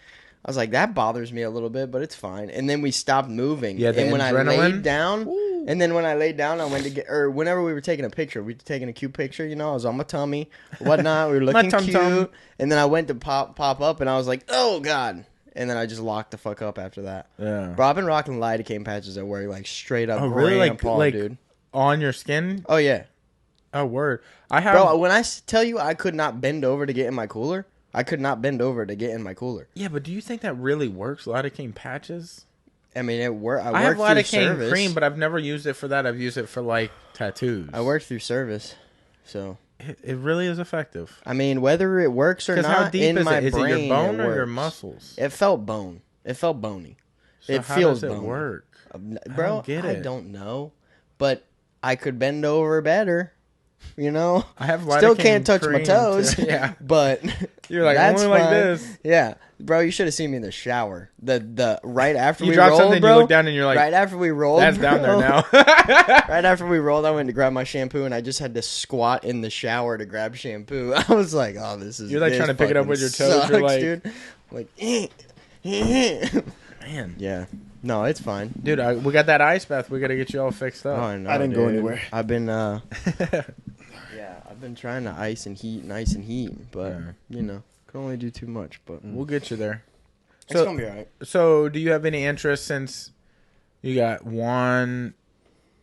that bothers me a little bit, but it's fine. And then we stopped moving. Yeah, and when I laid down, I went to get, or whenever we were taking a picture, we were taking a cute picture, you know, I was on my tummy, whatnot. We were looking cute. And then I went to pop up and I was like, oh God. And then I just locked the fuck up after that. Yeah. Bro, I've been rocking lidocaine patches at work, like straight up. Oh, really? Like dude. On your skin? Oh, yeah. Oh, word. Bro, when I tell you I could not bend over to get in my cooler, I could not bend over to get in my cooler. Yeah, but do you think that really works, lidocaine patches? I mean, it worked. I have lidocaine cream, but I've never used it for that. I've used it for, like, tattoos. I worked through service, so... It really is effective. I mean, whether it works or not, how deep in is my it? Is brain, it your bone or your muscles? It felt bone. It felt bony. So it how feels does it bony. work? Bro, I don't know. But I could bend over better. You know? I have still can't touch my toes. Yeah. But you're like, that's only like this. Yeah. Bro, you should have seen me in the shower. The right after we dropped rolled, something, bro. You look down and you're like, right after we rolled, that's down there now. Right after we rolled, I went to grab my shampoo and I just had to squat in the shower to grab shampoo. I was like, oh, this is. You're like trying to pick it up with your toes. Sucks, you're like, dude. Man. Yeah. No, it's fine, dude. We got that ice bath. We got to get you all fixed up. Oh, no, I didn't go anywhere. I've been I've been trying to ice and heat, but you know, can only do too much. But we'll get you there. It's gonna be all right. So, do you have any interest since you got one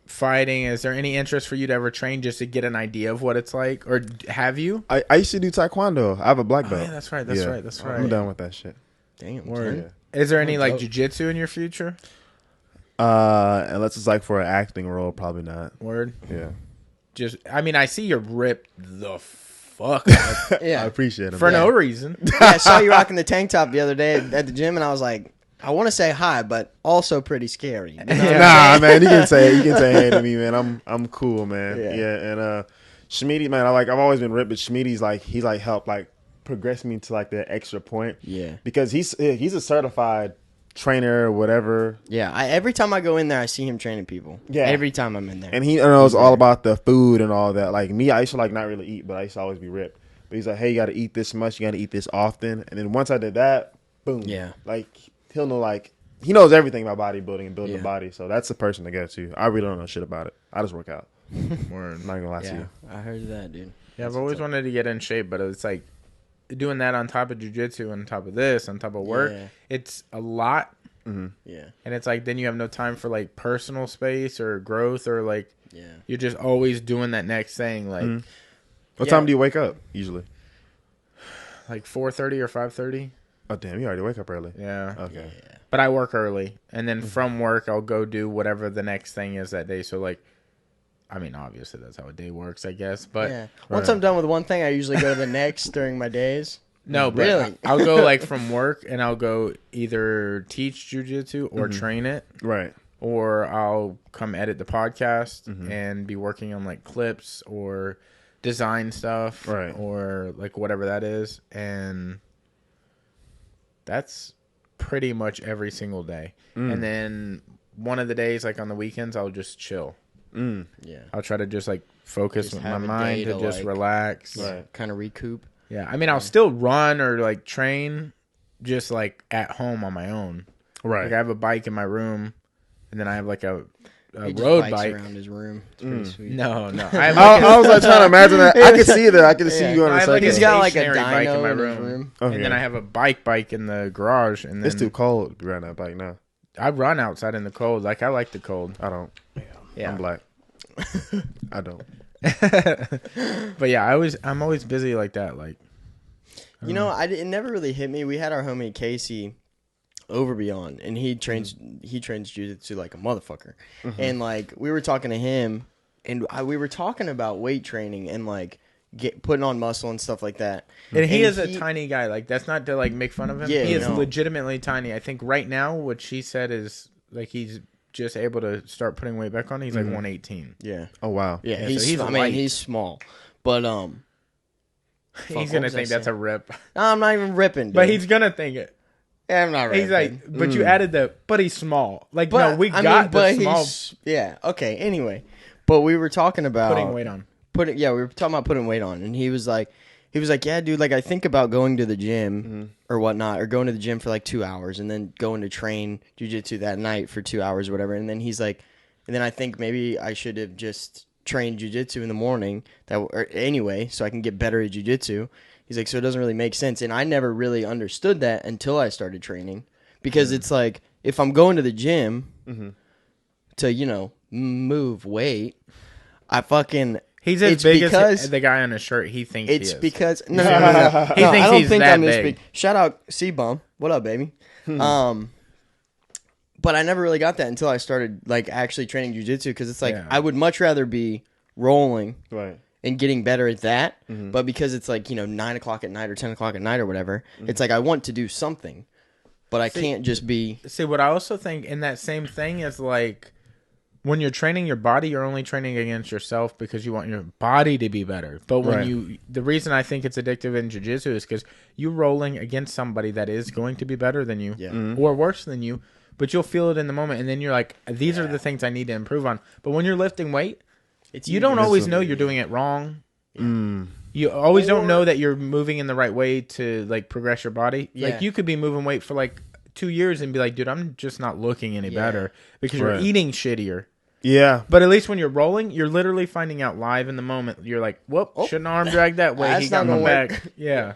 fighting? Is there any interest for you to ever train just to get an idea of what it's like, or have you? I used to do taekwondo. I have a black belt. Yeah, that's right. That's right. I'm done with that shit. Damn. Word. Yeah. Is there any like jiu-jitsu in your future? Unless it's like for an acting role, probably not. Word. Yeah. Just, I mean, I see you're ripped the fuck up. Yeah. I appreciate it. For no reason. Yeah, I saw you rocking the tank top the other day at the gym, and I was like, I want to say hi, but also pretty scary. You know nah, man, you can say hey to me, man. I'm cool, man. Yeah, and Schmidi, man, I've always been ripped, but Schmidi's he's helped progress me to the extra point. Yeah. Because he's a certified trainer or whatever. Yeah, every time I go in there, I see him training people. Yeah, every time I'm in there, and he knows all about the food and all that. Like me, I used to not really eat, but I used to always be ripped. But he's like, hey, you got to eat this much, you got to eat this often. And then once I did that, boom. Yeah, he'll know he knows everything about bodybuilding and building a body. So that's the person to get to. I really don't know shit about it. I just work out. I'm not gonna lie to you. I heard that, dude. Yeah, I've always wanted to get in shape, but it's doing that on top of jiu-jitsu, on top of this, on top of work. Yeah. It's a lot. Mm-hmm. Yeah, and it's then you have no time for personal space or growth or you're just always doing that next thing. Mm-hmm. What time do you wake up usually? 4:30 or 5:30. Oh damn, you already wake up early. Yeah. Okay. Yeah. But I work early, and then from work I'll go do whatever the next thing is that day. So I mean, obviously that's how a day works, I guess. But once I'm done with one thing, I usually go to the next during my days. No, but really? I'll go from work and I'll go either teach jiu-jitsu or train it. Right. Or I'll come edit the podcast and be working on clips or design stuff. Right. Or whatever that is. And that's pretty much every single day. And then one of the days, on the weekends, I'll just chill. Yeah. I'll try to just focus with my mind to just relax. Right. Kind of recoup. Yeah, I mean, I'll still run or train, just at home on my own. Right. I have a bike in my room, and then I have a he road just bike around his room. It's pretty sweet. No. I was trying to imagine that. I could see that. I could see you on a cycle. He's got a dyno bike in my room. Okay. And then I have a bike in the garage. And then it's too cold to be riding that bike now. I run outside in the cold. I like the cold. I don't. Yeah. I'm black. I don't. But yeah, I'm always busy like that. You know, it never really hit me. We had our homie Casey over beyond, and he trains jiu-jitsu like a motherfucker. And like we were talking to him, and we were talking about weight training and like putting on muscle and stuff like that. And he is a tiny guy. Like that's not to like make fun of him. Yeah, he is legitimately tiny. I think right now what she said is like he's just able to start putting weight back on. He's like 118. Yeah. Oh wow. Yeah. He's small, but he's gonna think that's a rip. No, I'm not even ripping, dude. But he's gonna think it. Yeah, I'm not ripping. He's like, but you added but he's small. Like, but, no, we got the small. Yeah. Okay. Anyway, but we were talking about putting weight on. We were talking about putting weight on, and he was like, yeah, dude, like I think about going to the gym or whatnot, or going to the gym for like 2 hours, and then going to train jiu-jitsu that night for 2 hours or whatever. And then he's like, and then I think maybe I should have just trained jiu-jitsu in the morning anyway, so I can get better at jiu-jitsu. He's like, so it doesn't really make sense. And I never really understood that until I started training, because it's like, if I'm going to the gym to, move weight, I fucking... He's as big as the guy on his shirt. He thinks he is. It's because... No. He thinks I don't he's think that I'm this big. big. Shout out C-Bum. What up, baby? But I never really got that until I started like actually training jiu-jitsu, because it's like I would much rather be rolling and getting better at that. But because it's like, 9 o'clock at night or 10 o'clock at night or whatever, it's like I want to do something, but I can't just be... See, what I also think in that same thing is like, when you're training your body, you're only training against yourself because you want your body to be better. But when the reason I think it's addictive in jiu-jitsu is because you're rolling against somebody that is going to be better than you or worse than you, but you'll feel it in the moment. And then you're like, these are the things I need to improve on. But when you're lifting weight, you don't always know you're doing it wrong. You always don't know that you're moving in the right way to like progress your body. Like you could be moving weight for like 2 years and be like, dude, I'm just not looking any better because you're eating shittier. Yeah. But at least when you're rolling, you're literally finding out live in the moment. You're like, whoop, shouldn't arm drag that way. He got my back. Yeah.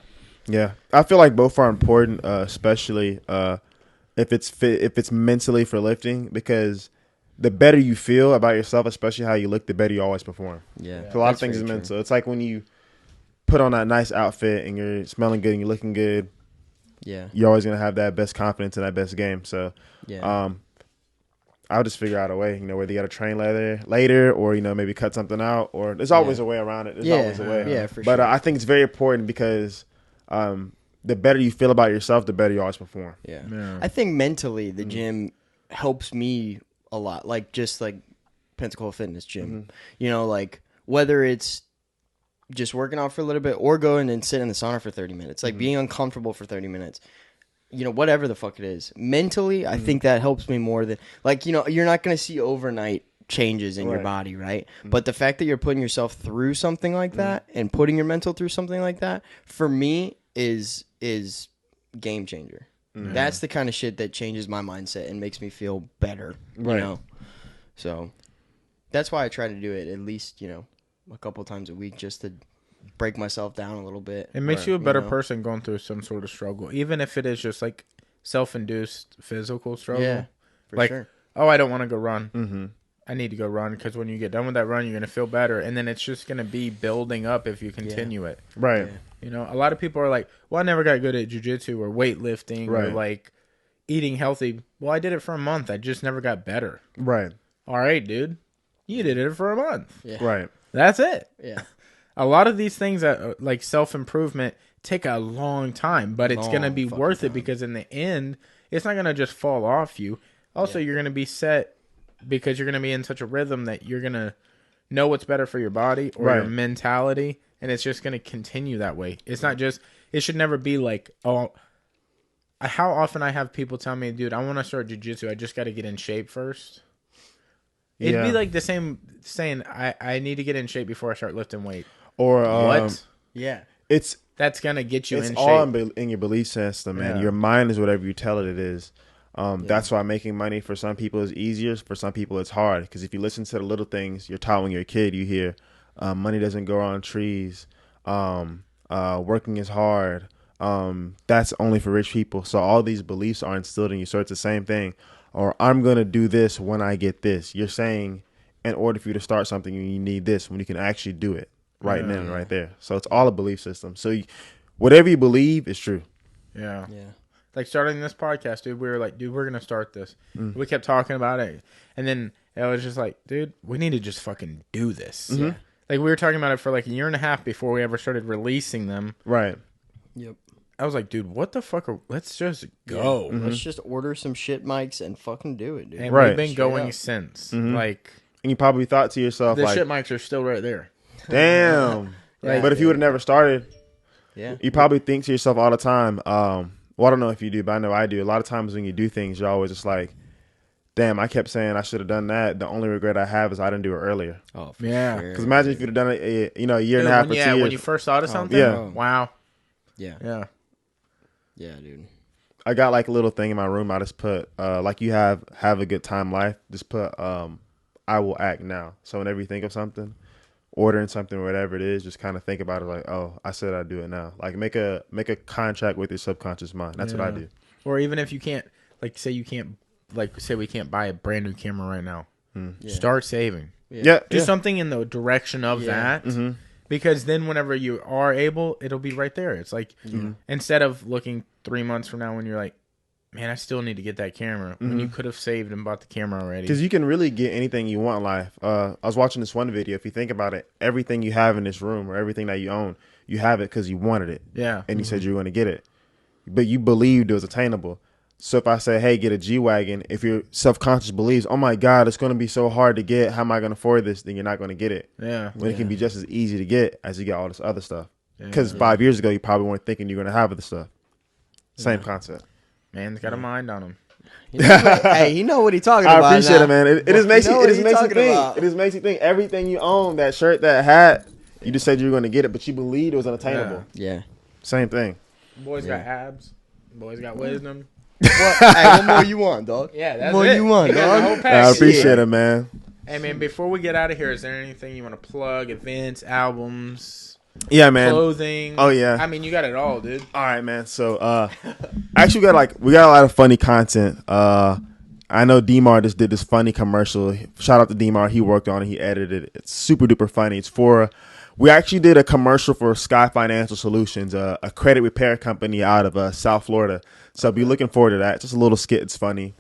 Yeah. I feel like both are important, especially if it's mentally for lifting, because the better you feel about yourself, especially how you look, the better you always perform. Yeah. So a lot of things is mental. It's like when you put on that nice outfit and you're smelling good and you're looking good. Yeah. You're always going to have that best confidence in that best game. So, I'll just figure out a way, whether you got to train later or, maybe cut something out, or there's always a way around it. There's always a way. Yeah, for sure. But I think it's very important because the better you feel about yourself, the better you always perform. Yeah. I think mentally the gym helps me a lot. Like just like Pensacola Fitness Gym, like whether it's just working out for a little bit or going and sit in the sauna for 30 minutes, like being uncomfortable for 30 minutes. Whatever the fuck it is. Mentally, I think that helps me more than, like, you're not going to see overnight changes in your body, right? But the fact that you're putting yourself through something like that and putting your mental through something like that, for me, is game changer. That's the kind of shit that changes my mindset and makes me feel better, So that's why I try to do it at least, a couple times a week, just to break myself down a little bit. It makes you a better person going through some sort of struggle, even if it is just like self-induced physical struggle. Yeah, for like, sure. Oh, I don't want to go run. I need to go run, because when you get done with that run, you're going to feel better, and then it's just going to be building up if you continue it. Right. A lot of people are like, well, I never got good at jiu-jitsu or weightlifting or like eating healthy. Well, I did it for a month. I just never got better. Right. All right, dude. You did it for a month. Yeah. Right. That's it. Yeah. A lot of these things that like self-improvement take a long time, but it's going to be worth it, because in the end, it's not going to just fall off you. Also, you're going to be set because you're going to be in such a rhythm that you're going to know what's better for your body or your mentality, and it's just going to continue that way. It's not just, it should never be like, oh, how often I have people tell me, dude, I want to start jiu-jitsu. I just got to get in shape first. It'd be like the same saying, I need to get in shape before I start lifting weight. Or what? Yeah. That's going to get you in shape. It's all in your belief system, man. Your mind is whatever you tell it is. That's why making money for some people is easier. For some people, it's hard. Because if you listen to the little things, you're taught when you're a kid, you hear money doesn't grow on trees. Working is hard. That's only for rich people. So all these beliefs are instilled in you. So it's the same thing. Or I'm going to do this when I get this. You're saying in order for you to start something, you need this when you can actually do it right then, right there. So it's all a belief system. So whatever you believe is true. Yeah. like starting this podcast, dude, we were like, dude, we're going to start this. We kept talking about it. And then it was just like, dude, we need to just fucking do this. Mm-hmm. Like, we were talking about it for like a year and a half before we ever started releasing them. Right. Yep. I was like, dude, what the fuck? Let's just go. Yeah. Let's just order some shit mics and fucking do it, dude. And we've been going since. Like, and you probably thought to yourself, the like, shit mics are still right there. Damn. But if you would have never started, you probably think to yourself all the time, well, I don't know if you do, but I know I do. A lot of times when you do things, you're always just like, damn, I kept saying I should have done that. The only regret I have is I didn't do it earlier. Oh, for sure. Because imagine if you'd have done it, a year and a half or 2 years. When you first thought of something? Wow. Yeah, dude. I got like a little thing in my room. I just put, like you have a good time life. Just put, I will act now. So whenever you think of something, ordering something, whatever it is, just kind of think about it like, oh, I said I'd do it now. Like make a contract with your subconscious mind. That's what I do. Or even if you can't, like say we can't buy a brand new camera right now. Start saving. Do something in the direction of that. Because then whenever you are able, it'll be right there. It's like, instead of looking 3 months from now when you're like, man, I still need to get that camera. When you could have saved and bought the camera already. Because you can really get anything you want in life. I was watching this one video. If you think about it, everything you have in this room or everything that you own, you have it because you wanted it. Yeah. And you said you were going to get it. But you believed it was attainable. So if I say, hey, get a G-Wagon, if your subconscious believes, oh my God, it's going to be so hard to get, how am I going to afford this? Then you're not going to get it. Yeah. When it can be just as easy to get as you get all this other stuff. Because 5 years ago, you probably weren't thinking you're going to have other stuff. Same concept. Man's got a mind on him. Hey, he know what he talking about. I appreciate it, man. It just makes you think. It just makes you think. Everything you own, that shirt, that hat, you just said you were going to get it, but you believed it was unattainable. Yeah. Same thing. Boys got abs. Boys got wisdom. What more you want, dog? Yeah, that's more it. You want, dog? I appreciate it, man. Hey, man, before we get out of here, is there anything you want to plug? Events, albums? Yeah, man. Clothing? Oh, yeah. I mean, you got it all, dude. All right, man. So, actually, we got a lot of funny content. I know D-Mar just did this funny commercial. Shout out to D-Mar. He worked on it. He edited it. It's super duper funny. We actually did a commercial for Sky Financial Solutions, a credit repair company out of South Florida. So be looking forward to that. Just a little skit. It's funny.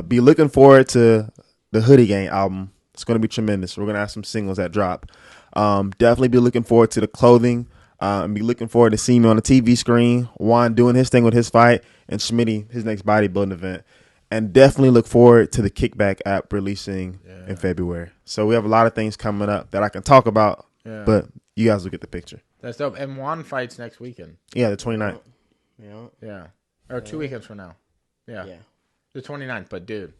Be looking forward to the HoodieGang album. It's going to be tremendous. We're going to have some singles that drop. Definitely be looking forward to the clothing. And be looking forward to seeing me on the TV screen. Juan doing his thing with his fight. And Schmitty, his next bodybuilding event. And definitely look forward to the KickBack app releasing in February. So we have a lot of things coming up that I can talk about. But you guys will get the picture. That's dope. And Juan fights next weekend. Yeah, the 29th. Yeah. Or 2 weekends from now. Yeah. The 29th. But, dude,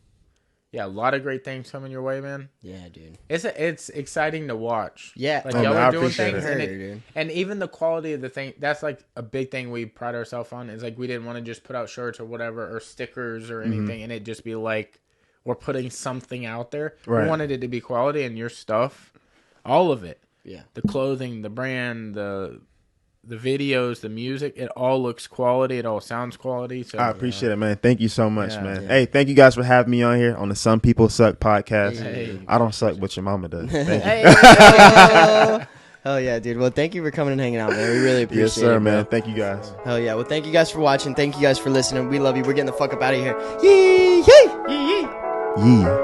a lot of great things coming your way, man. Yeah, dude. It's exciting to watch. Yeah. Like, y'all are doing things. And even the quality of the thing, that's, like, a big thing we pride ourselves on. Is, like, we didn't want to just put out shirts or whatever or stickers or anything and it just be, like, we're putting something out there. Right. We wanted it to be quality, and your stuff, all of it. Yeah. The clothing, the brand, the videos, the music, it all looks quality. It all sounds quality. So I appreciate it, man. Thank you so much, man. Yeah. Hey, thank you guys for having me on here on the Some People Suck podcast. Hey. I don't suck, but your mama does. Thank you. Hell yeah, dude. Well, thank you for coming and hanging out, man. We really appreciate it. Yes, sir, man. Bro. Thank you guys. Hell yeah. Well, thank you guys for watching. Thank you guys for listening. We love you. We're getting the fuck up out of here. Yee! Yee! Yee! Yee!